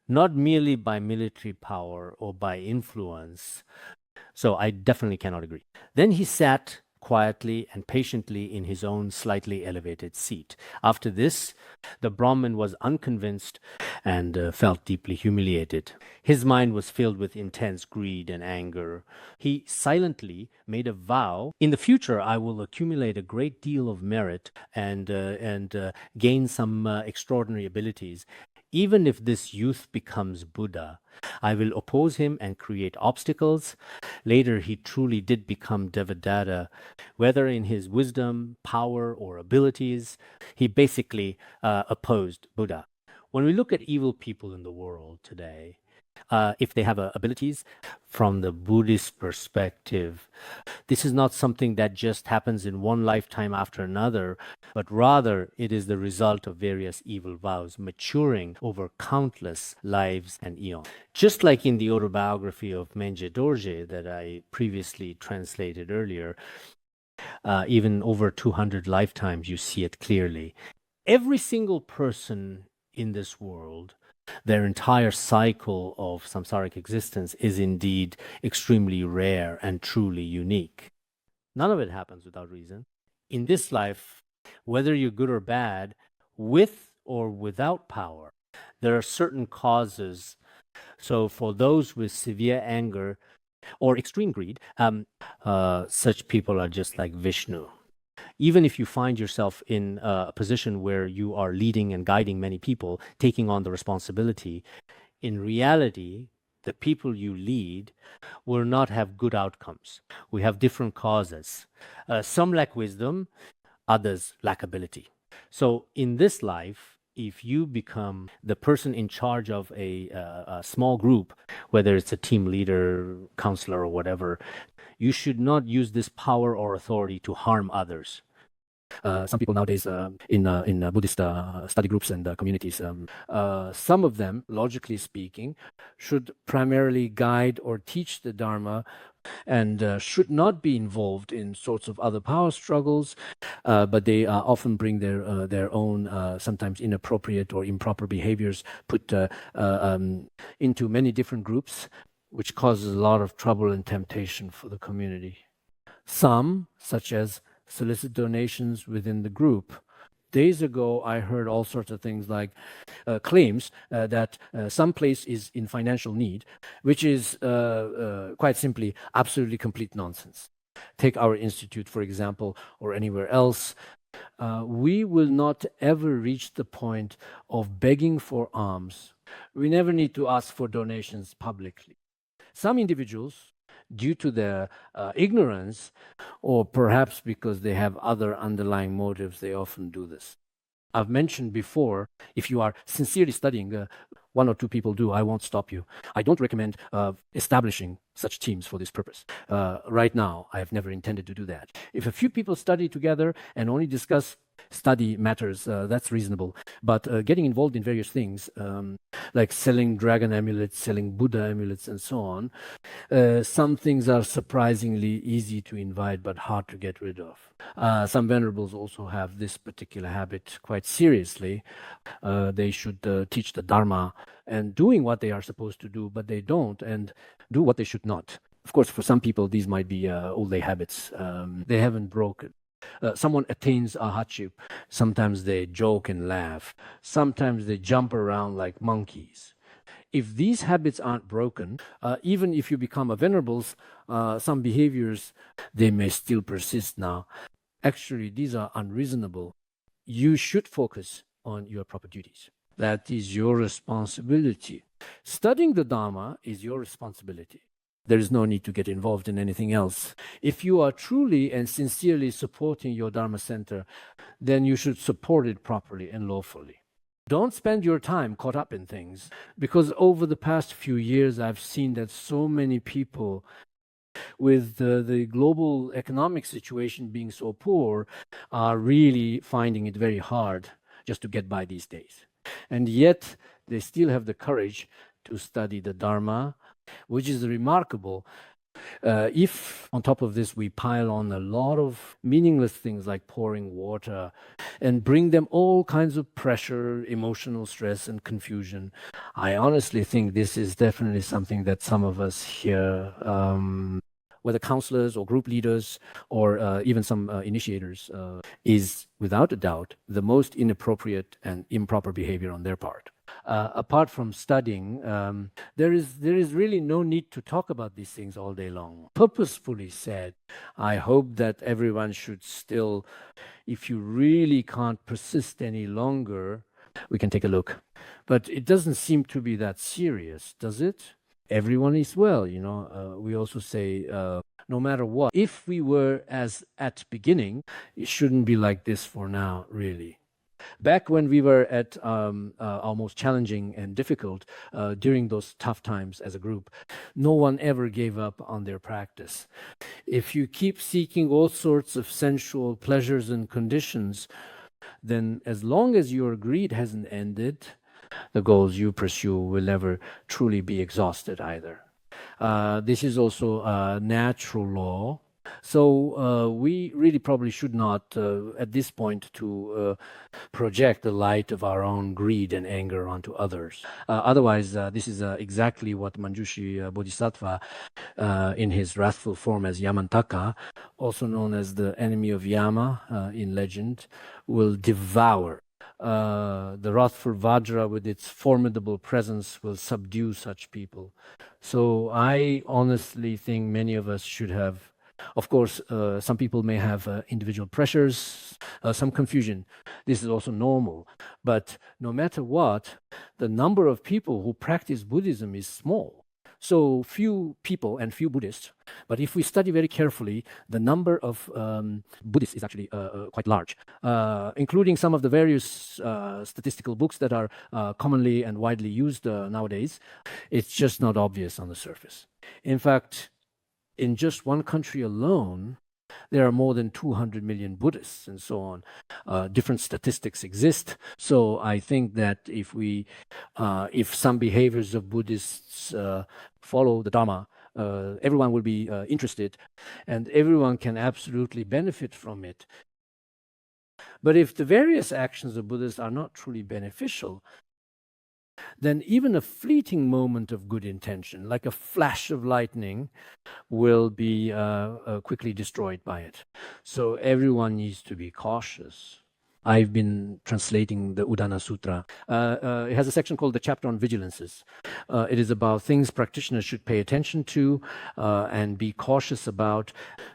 not merely by military power or by influence. So I definitely cannot agree. Then he sat quietly and patiently in his own slightly elevated seat. After this, the Brahmin was unconvinced and felt deeply humiliated. His mind was filled with intense greed and anger. He silently made a vow, in the future I will accumulate a great deal of merit and gain some extraordinary abilities. Even if this youth becomes Buddha, I will oppose him and create obstacles. Later, he truly did become Devadatta. Whether in his wisdom, power, or abilities, he basically opposed Buddha. When we look at evil people in the world today, if they have abilities, from the Buddhist perspective, this is not something that just happens in one lifetime after another, but rather it is the result of various evil vows maturing over countless lives and eons. Just like in the autobiography of Menje Dorje that I previously translated earlier, even over 200 lifetimes, you see it clearly. Every single person in this world, their entire cycle of samsaric existence is indeed extremely rare and truly unique. None of it happens without reason. In this life, whether you're good or bad, with or without power, there are certain causes. So for those with severe anger or extreme greed, such people are just like Vishnu. Even if you find yourself in a position where you are leading and guiding many people, taking on the responsibility, in reality, the people you lead will not have good outcomes. We have different causes. Some lack wisdom, others lack ability. So in this life, if you become the person in charge of a small group, whether it's a team leader, counselor, or whatever, you should not use this power or authority to harm others. Some people nowadays in Buddhist study groups and communities, some of them, logically speaking, should primarily guide or teach the Dharma and should not be involved in sorts of other power struggles, but they often bring their own sometimes inappropriate or improper behaviors put into many different groups, which causes a lot of trouble and temptation for the community. Some, such as solicit donations within the group. Days ago, I heard all sorts of things like claims that some place is in financial need, which is quite simply absolutely complete nonsense. Take our institute, for example, or anywhere else. We will not ever reach the point of begging for alms. We never need to ask for donations publicly. Some individuals, due to their ignorance, or perhaps because they have other underlying motives, they often do this. I've mentioned before, if you are sincerely studying, one or two people do, I won't stop you. I don't recommend establishing such teams for this purpose. Right now, I have never intended to do that. If a few people study together and only discuss study matters, that's reasonable. But getting involved in various things, like selling dragon amulets, selling Buddha amulets, and so on, some things are surprisingly easy to invite but hard to get rid of. Some venerables also have this particular habit quite seriously. They should teach the Dharma and doing what they are supposed to do, but they don't, and do what they should not. Of course, for some people, these might be old day habits. They haven't broken. Someone attains a hardship. Sometimes they joke and laugh. Sometimes they jump around like monkeys. If these habits aren't broken, even if you become a venerables, some behaviors, they may still persist now. Actually, these are unreasonable. You should focus on your proper duties. That is your responsibility. Studying the Dharma is your responsibility. There is no need to get involved in anything else. If you are truly and sincerely supporting your Dharma center, then you should support it properly and lawfully. Don't spend your time caught up in things, because over the past few years, I've seen that so many people, with the global economic situation being so poor, are really finding it very hard just to get by these days. And yet, they still have the courage to study the Dharma, which is remarkable. If on top of this we pile on a lot of meaningless things like pouring water and bring them all kinds of pressure, emotional stress and confusion, I honestly think this is definitely something that some of us here, whether counselors or group leaders or even some initiators, is without a doubt the most inappropriate and improper behavior on their part. Apart from studying, there is really no need to talk about these things all day long. Purposefully said, I hope that everyone should still, if you really can't persist any longer, we can take a look. But it doesn't seem to be that serious, does it? Everyone is well, you know. We also say, no matter what, if we were as at beginning, it shouldn't be like this for now, really. Back when we were at our most challenging and difficult, during those tough times as a group, no one ever gave up on their practice. If you keep seeking all sorts of sensual pleasures and conditions, then as long as your greed hasn't ended, the goals you pursue will never truly be exhausted either. This is also a natural law. So we really probably should not, at this point, to project the light of our own greed and anger onto others. Otherwise, this is exactly what Manjushri Bodhisattva, in his wrathful form as Yamantaka, also known as the enemy of Yama in legend, will devour. The wrathful Vajra with its formidable presence will subdue such people. So I honestly think many of us should have, of course, some people may have individual pressures, some confusion. This is also normal. But no matter what, the number of people who practice Buddhism is small. So few people and few Buddhists. But if we study very carefully, the number of Buddhists is actually quite large, including some of the various statistical books that are commonly and widely used nowadays. It's just not obvious on the surface. In fact, in just one country alone, there are more than 200 million Buddhists and so on. Different statistics exist. So I think that if some behaviors of Buddhists follow the Dharma, everyone will be interested and everyone can absolutely benefit from it. But if the various actions of Buddhists are not truly beneficial, then even a fleeting moment of good intention, like a flash of lightning, will be quickly destroyed by it. So everyone needs to be cautious. I've been translating the Udana Sutra. It has a section called the chapter on vigilances. It is about things practitioners should pay attention to and be cautious about.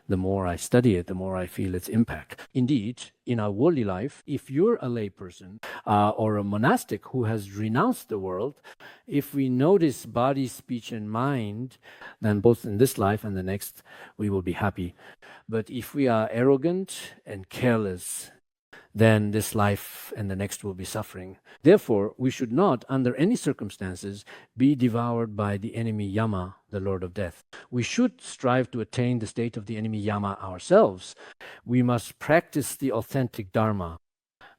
The more I study it, the more I feel its impact. Indeed, in our worldly life, if you're a layperson or a monastic who has renounced the world, if we notice body, speech, and mind, then both in this life and the next, we will be happy. But if we are arrogant and careless, then this life and the next will be suffering. Therefore, we should not, under any circumstances, be devoured by the enemy Yama, the Lord of Death. We should strive to attain the state of the enemy Yama ourselves. We must practice the authentic Dharma.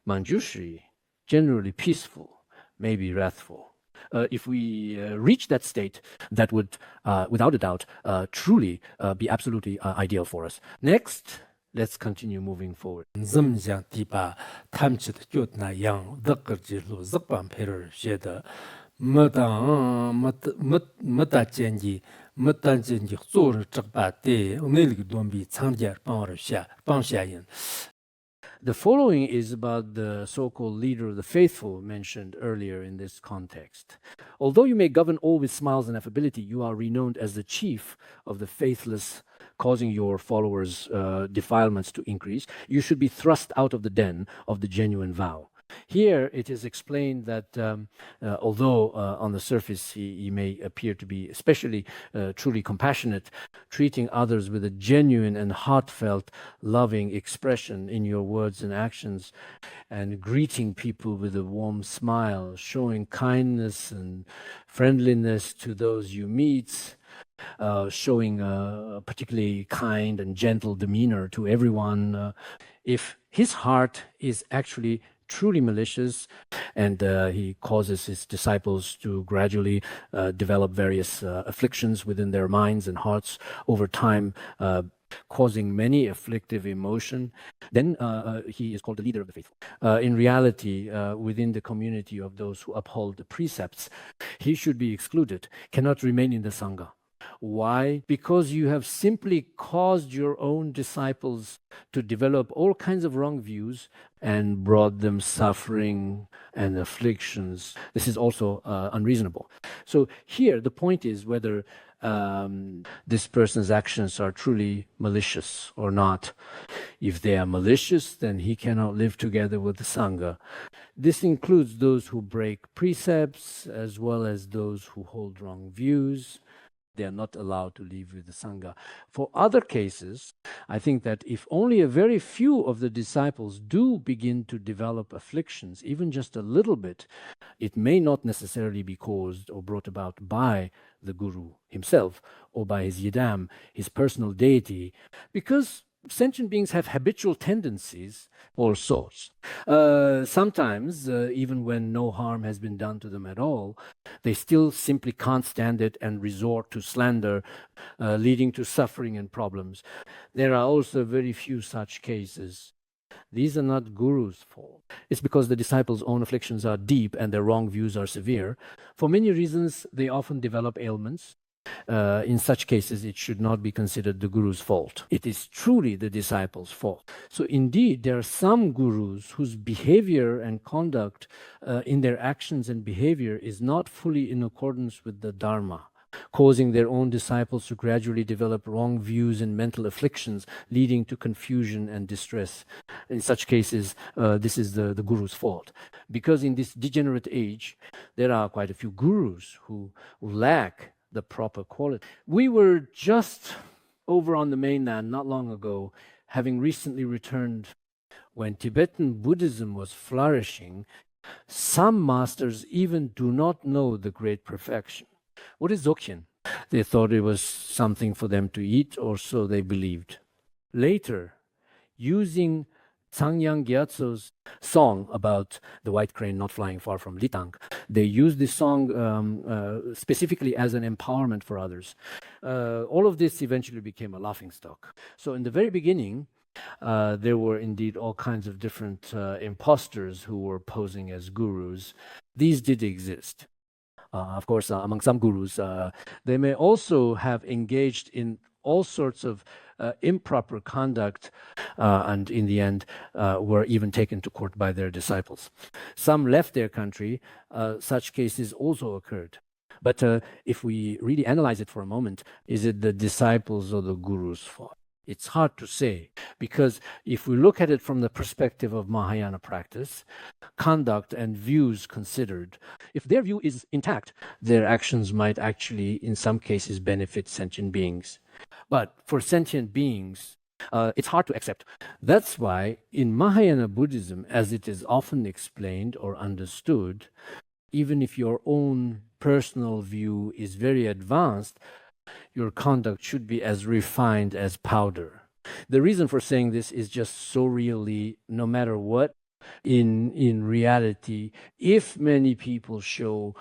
Manjushri, generally peaceful, maybe wrathful. If we reach that state, that would, without a doubt, truly be absolutely ideal for us. Next, let's continue moving forward. Zimjiang diba tamchit gyot na yang dhaqar jilu zikpan perir sheda mada jenji zor chakba de unelig dombi changjar pangxia yin. The following is about the so-called leader of the faithful mentioned earlier in this context. Although you may govern all with smiles and affability, you are renowned as the chief of the faithless, causing your followers' defilements to increase. You should be thrust out of the den of the genuine vow. Here it is explained that although on the surface he may appear to be especially truly compassionate, treating others with a genuine and heartfelt, loving expression in your words and actions, and greeting people with a warm smile, showing kindness and friendliness to those you meet, showing a particularly kind and gentle demeanor to everyone. If his heart is actually truly malicious and he causes his disciples to gradually develop various afflictions within their minds and hearts over time, causing many afflictive emotion, then he is called the leader of the faithful. In reality, within the community of those who uphold the precepts, he should be excluded, cannot remain in the Sangha. Why? Because you have simply caused your own disciples to develop all kinds of wrong views and brought them suffering and afflictions. This is also unreasonable. So here the point is whether this person's actions are truly malicious or not. If they are malicious, then he cannot live together with the Sangha. This includes those who break precepts as well as those who hold wrong views. they are not allowed to live with the Sangha. For other cases, I think that if only a very few of the disciples do begin to develop afflictions, even just a little bit, it may not necessarily be caused or brought about by the Guru himself or by his yidam, his personal deity, because sentient beings have habitual tendencies, all sorts. Sometimes, even when no harm has been done to them at all, they still simply can't stand it and resort to slander, leading to suffering and problems. There are also very few such cases. These are not Guru's fault. It's because the disciples' own afflictions are deep and their wrong views are severe. For many reasons, they often develop ailments. In such cases, it should not be considered the Guru's fault. It is truly the disciples' fault. So indeed, there are some Gurus whose behavior and conduct in their actions and behavior is not fully in accordance with the Dharma, causing their own disciples to gradually develop wrong views and mental afflictions, leading to confusion and distress. In such cases, this is the Guru's fault. Because in this degenerate age, there are quite a few Gurus who lack the proper quality. We were just over on the mainland not long ago, having recently returned when Tibetan Buddhism was flourishing. Some masters even do not know the great perfection. What is Dzogchen? They thought it was something for them to eat, or so they believed. Later, using Sangyang Gyatso's song about the white crane not flying far from Litang, they used this song specifically as an empowerment for others. All of this eventually became a laughingstock. So in the very beginning, there were indeed all kinds of different imposters who were posing as gurus. These did exist. Of course, among some gurus, they may also have engaged in all sorts of improper conduct, and in the end were even taken to court by their disciples. Some left their country. Such cases also occurred. But if we really analyze it for a moment, is it the disciples or the Guru's fault? It's hard to say, because if we look at it from the perspective of Mahayana practice, conduct and views considered, if their view is intact, their actions might actually, in some cases, benefit sentient beings. But for sentient beings, it's hard to accept. That's why in Mahayana Buddhism, as it is often explained or understood, even if your own personal view is very advanced, your conduct should be as refined as powder. The reason for saying this is just so really, no matter what, in reality, if many people show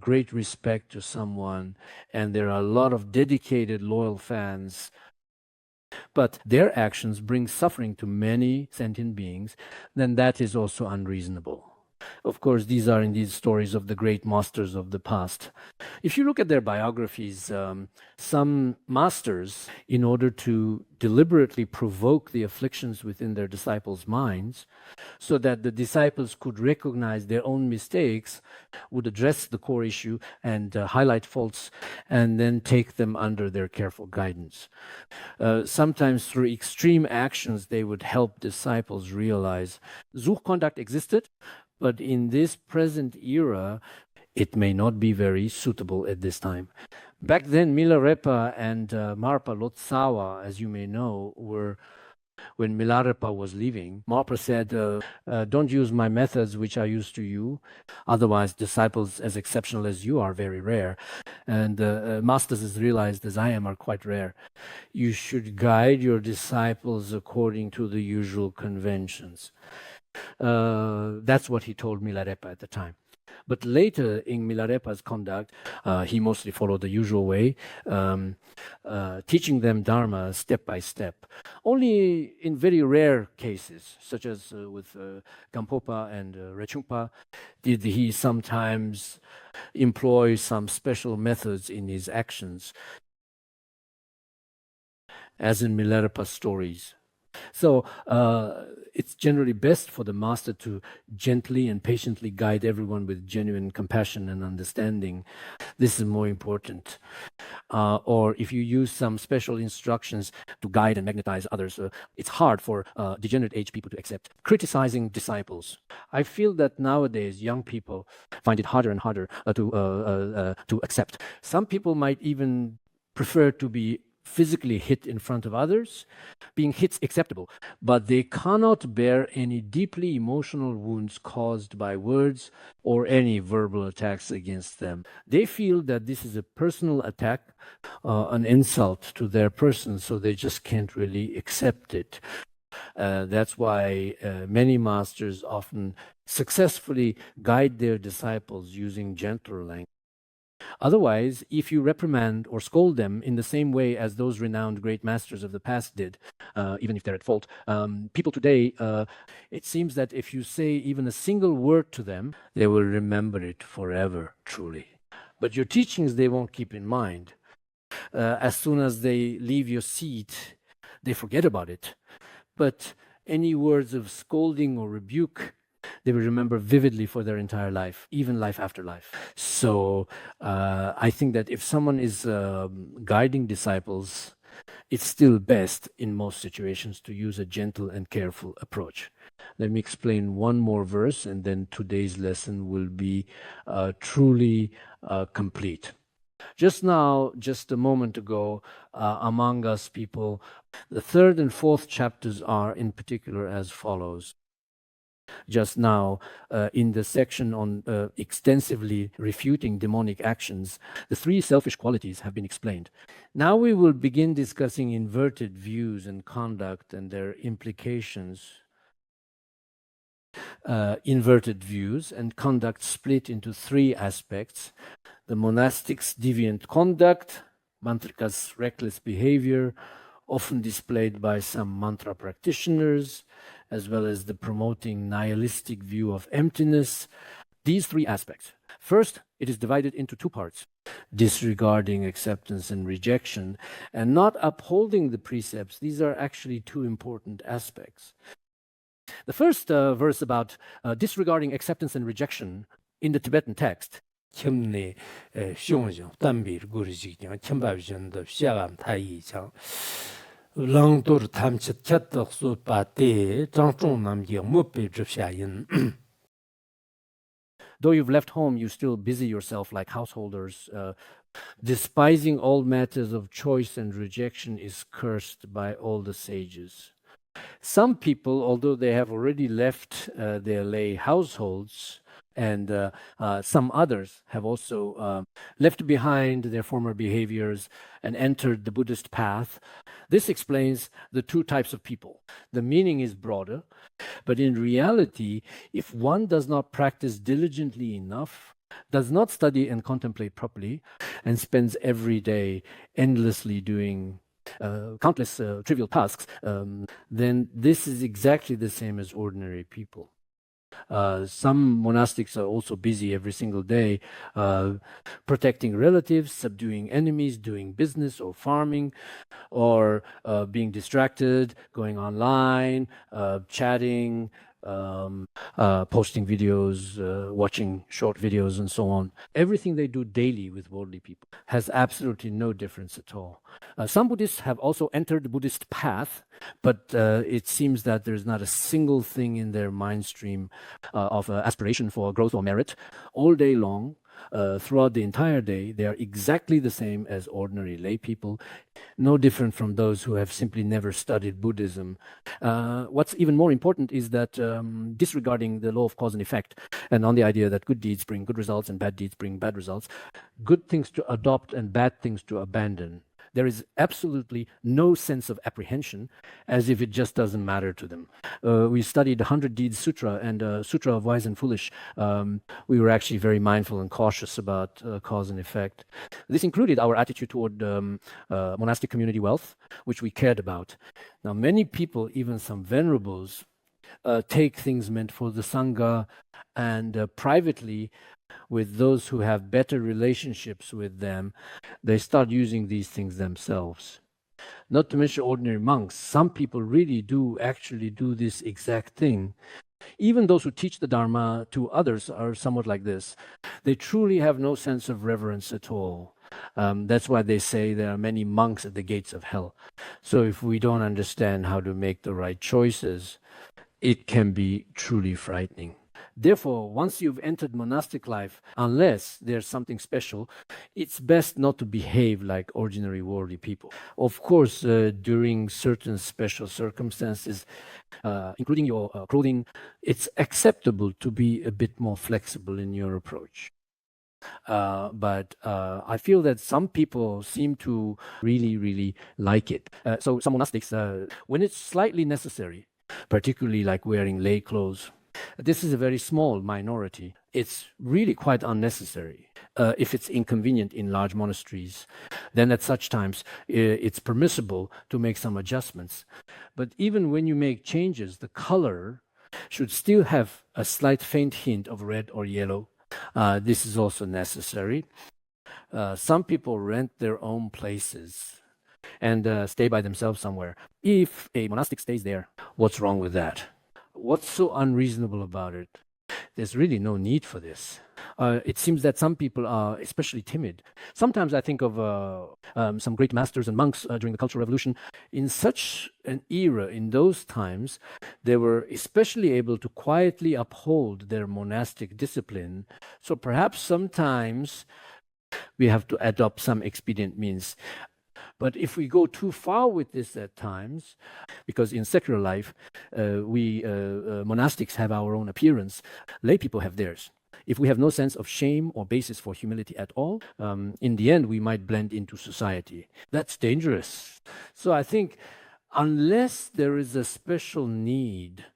great respect to someone, and there are a lot of dedicated, loyal fans, but their actions bring suffering to many sentient beings, then that is also unreasonable. Of course, these are indeed stories of the great masters of the past. If you look at their biographies, some masters, in order to deliberately provoke the afflictions within their disciples' minds, so that the disciples could recognize their own mistakes, would address the core issue and highlight faults, and then take them under their careful guidance. Sometimes through extreme actions, they would help disciples realize Zuch conduct existed, but in this present era, it may not be very suitable at this time. Back then, Milarepa and Marpa Lotsawa, as you may know, were, when Milarepa was leaving, Marpa said, don't use my methods which I used to you, otherwise disciples as exceptional as you are very rare, and masters as realized as I am are quite rare. You should guide your disciples according to the usual conventions. That's what he told Milarepa at the time. But later in Milarepa's conduct, he mostly followed the usual way, teaching them Dharma step by step. Only in very rare cases, such as with Gampopa and Rechungpa, did he sometimes employ some special methods in his actions, as in Milarepa's stories. So it's generally best for the master to gently and patiently guide everyone with genuine compassion and understanding. This is more important. Or if you use some special instructions to guide and magnetize others, it's hard for degenerate age people to accept. Criticizing disciples. I feel that nowadays young people find it harder and harder to accept. Some people might even prefer to be physically hit in front of others. Being hit's acceptable, but they cannot bear any deeply emotional wounds caused by words or any verbal attacks against them. They feel that this is a personal attack, an insult to their person, so they just can't really accept it. That's why many masters often successfully guide their disciples using gentler language. Otherwise, if you reprimand or scold them in the same way as those renowned great masters of the past did, even if they're at fault, people today, it seems that if you say even a single word to them, they will remember it forever, truly. But your teachings they won't keep in mind. As soon as they leave your seat, they forget about it. But any words of scolding or rebuke, they will remember vividly for their entire life, even life after life. So I think that if someone is guiding disciples, it's still best in most situations to use a gentle and careful approach. Let me explain one more verse, and then today's lesson will be truly complete. Just now, just a moment ago, among us people, the third and fourth chapters are in particular as follows. Just now, in the section on extensively refuting demonic actions, the three selfish qualities have been explained. Now we will begin discussing inverted views and conduct and their implications. Inverted views and conduct split into three aspects: the monastic's deviant conduct, mantrika's reckless behavior, often displayed by some mantra practitioners, as well as the promoting nihilistic view of emptiness. These three aspects. First, it is divided into two parts: disregarding acceptance and rejection, and not upholding the precepts. These are actually two important aspects. The first verse about disregarding acceptance and rejection in the Tibetan text. 킴네 숑숑 담비르 구르지냥 킴바비전도 시아감 타이장 랑도르 탐치 챵덕수 바테 장종남게 못베 접샤인. Though you've left home, you still busy yourself like householders. Despising all matters of choice and rejection is cursed by all the sages. Some people, although they have already left their lay households, and some others have also left behind their former behaviors and entered the Buddhist path. This explains the two types of people. The meaning is broader, but in reality, if one does not practice diligently enough, does not study and contemplate properly, and spends every day endlessly doing countless trivial tasks, then this is exactly the same as ordinary people. Some monastics are also busy every single day protecting relatives, subduing enemies, doing business or farming, or being distracted, going online, chatting, posting videos, watching short videos, and so on. Everything they do daily with worldly people has absolutely no difference at all. Some Buddhists have also entered the Buddhist path, but it seems that there's not a single thing in their mind stream of aspiration for growth or merit. All day long, throughout the entire day, they are exactly the same as ordinary lay people, no different from those who have simply never studied Buddhism. What's even more important is that disregarding the law of cause and effect, and on the idea that good deeds bring good results and bad deeds bring bad results, good things to adopt and bad things to abandon. There is absolutely no sense of apprehension, as if it just doesn't matter to them. We studied the 100 Deeds Sutra and Sutra of Wise and Foolish. We were actually very mindful and cautious about cause and effect. This included our attitude toward monastic community wealth, which we cared about. Now, many people, even some venerables, take things meant for the Sangha and privately, with those who have better relationships with them, they start using these things themselves. Not to mention ordinary monks, some people really do actually do this exact thing. Even those who teach the Dharma to others are somewhat like this. They truly have no sense of reverence at all. That's why they say there are many monks at the gates of hell. So if we don't understand how to make the right choices, it can be truly frightening. Therefore, once you've entered monastic life, unless there's something special, it's best not to behave like ordinary worldly people. Of course, during certain special circumstances, including your clothing, it's acceptable to be a bit more flexible in your approach. But I feel that some people seem to really like it. So some monastics, when it's slightly necessary, particularly like wearing lay clothes, this is a very small minority. It's really quite unnecessary. If it's inconvenient in large monasteries, then at such times it's permissible to make some adjustments. But even when you make changes, the color should still have a slight faint hint of red or yellow. This is also necessary. Some people rent their own places and stay by themselves somewhere. If a monastic stays there, what's wrong with that? What's so unreasonable about it? There's really no need for this. It seems that some people are especially timid. Sometimes I think of some great masters and monks during the Cultural Revolution. In such an era, in those times, they were especially able to quietly uphold their monastic discipline. So perhaps sometimes we have to adopt some expedient means. But if we go too far with this at times, because in secular life, we monastics have our own appearance, lay people have theirs. If we have no sense of shame or basis for humility at all, in the end, we might blend into society. That's dangerous. So I think unless there is a special need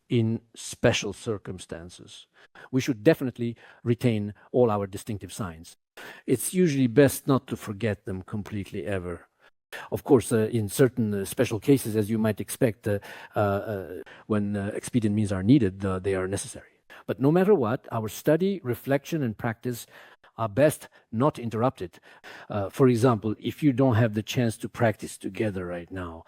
in special circumstances, we should definitely retain all our distinctive signs. It's usually best not to forget them completely ever. Of course, in certain special cases, as you might expect, when expedient means are needed, they are necessary. But no matter what, our study, reflection, and practice are best not interrupted. For example, if you don't have the chance to practice together right now,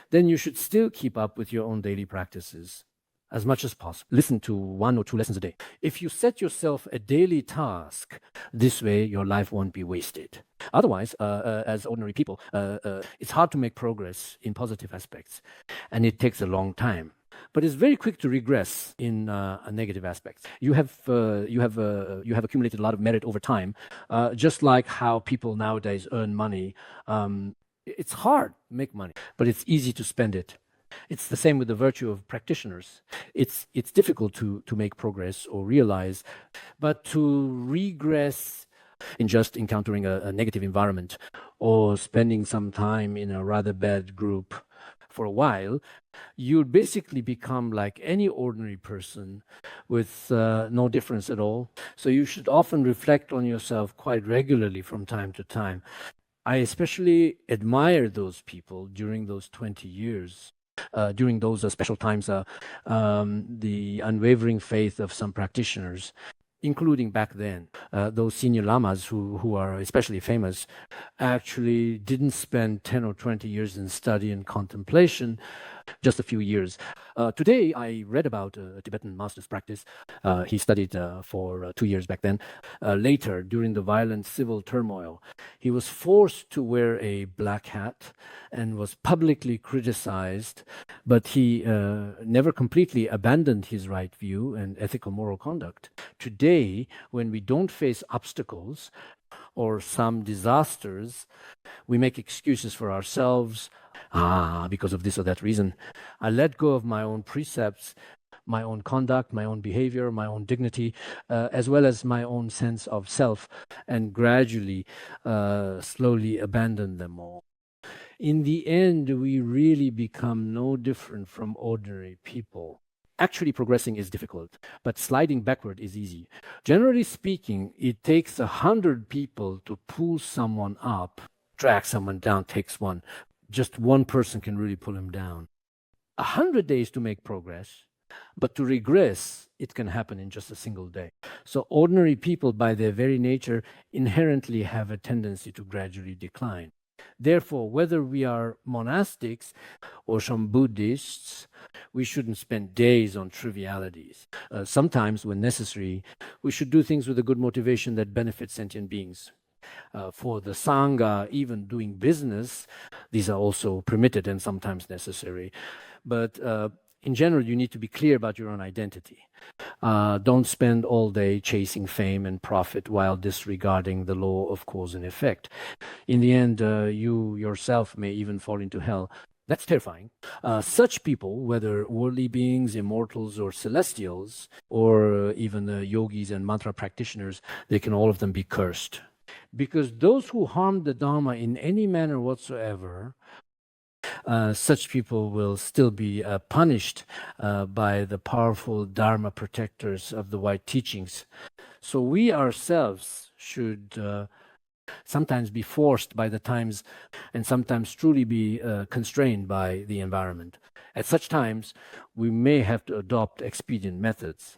then you should still keep up with your own daily practices as much as possible. Listen to 1 or 2 lessons a day. If you set yourself a daily task, this way your life won't be wasted. Otherwise, as ordinary people, it's hard to make progress in positive aspects, and it takes a long time. But it's very quick to regress in negative aspects. You have accumulated a lot of merit over time, just like how people nowadays earn money. It's hard to make money, but it's easy to spend it. It's the same with the virtue of practitioners. It's difficult to make progress or realize, but to regress in just encountering a negative environment or spending some time in a rather bad group for a while, you'll basically become like any ordinary person with no difference at all. So you should often reflect on yourself quite regularly from time to time. I especially admire those people during those 20 years. During those special times, the unwavering faith of some practitioners, including back then, those senior lamas who are especially famous, actually didn't spend 10 or 20 years in study and contemplation, just a few years. Today, I read about a Tibetan master's practice. He studied for 2 years back then. Later, during the violent civil turmoil, he was forced to wear a black hat and was publicly criticized, but he never completely abandoned his right view and ethical moral conduct. Today, when we don't face obstacles or some disasters, we make excuses for ourselves. Because of this or that reason, I let go of my own precepts, my own conduct, my own behavior, my own dignity, as well as my own sense of self, and gradually, slowly abandon them all. In the end, we really become no different from ordinary people. Actually progressing is difficult, but sliding backward is easy. Generally speaking, it takes 100 people to pull someone up. Drag someone down takes one. Just one person can really pull him down. 100 days to make progress, but to regress, it can happen in just a single day. So ordinary people, by their very nature, inherently have a tendency to gradually decline. Therefore, whether we are monastics or some Buddhists, we shouldn't spend days on trivialities. Sometimes, when necessary, we should do things with a good motivation that benefits sentient beings. For the Sangha, even doing business, these are also permitted and sometimes necessary. But In general, you need to be clear about your own identity. Don't spend all day chasing fame and profit while disregarding the law of cause and effect. In the end, you yourself may even fall into hell. That's terrifying. Such people, whether worldly beings, immortals, or celestials, or even yogis and mantra practitioners, they can all of them be cursed. Because those who harm the Dharma in any manner whatsoever, such people will still be punished by the powerful Dharma protectors of the white teachings. So we ourselves should sometimes be forced by the times and sometimes truly be constrained by the environment. At such times, we may have to adopt expedient methods.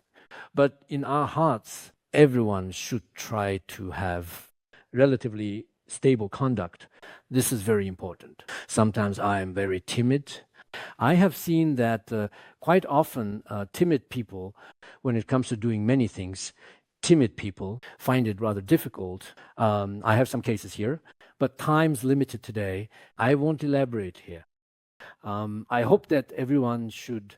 But in our hearts, everyone should try to have relatively stable conduct. This is very important. Sometimes I am very timid. I have seen that quite often timid people, when it comes to doing many things, timid people find it rather difficult. I have some cases here, but time's limited today. I won't elaborate here. I hope that everyone should,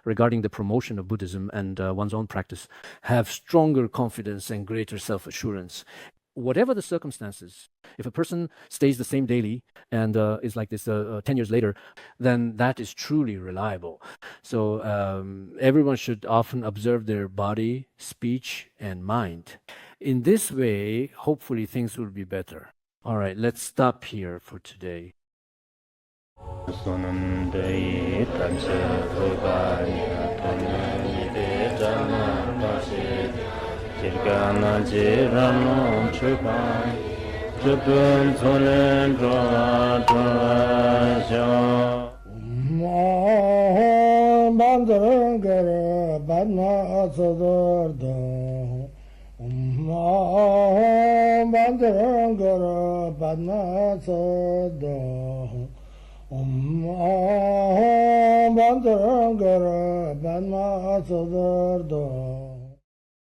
regarding the promotion of Buddhism and one's own practice, have stronger confidence and greater self-assurance. Whatever the circumstances, if a person stays the same daily and is like this 10 years later, then that is truly reliable. So everyone should often observe their body, speech, and mind. In this way, hopefully things will be better. All right, let's stop here for today. Kirgana jirano chupai chupun zonen droja bandangara badna sodargye bandangara badna sodargye bandangara badna sodargye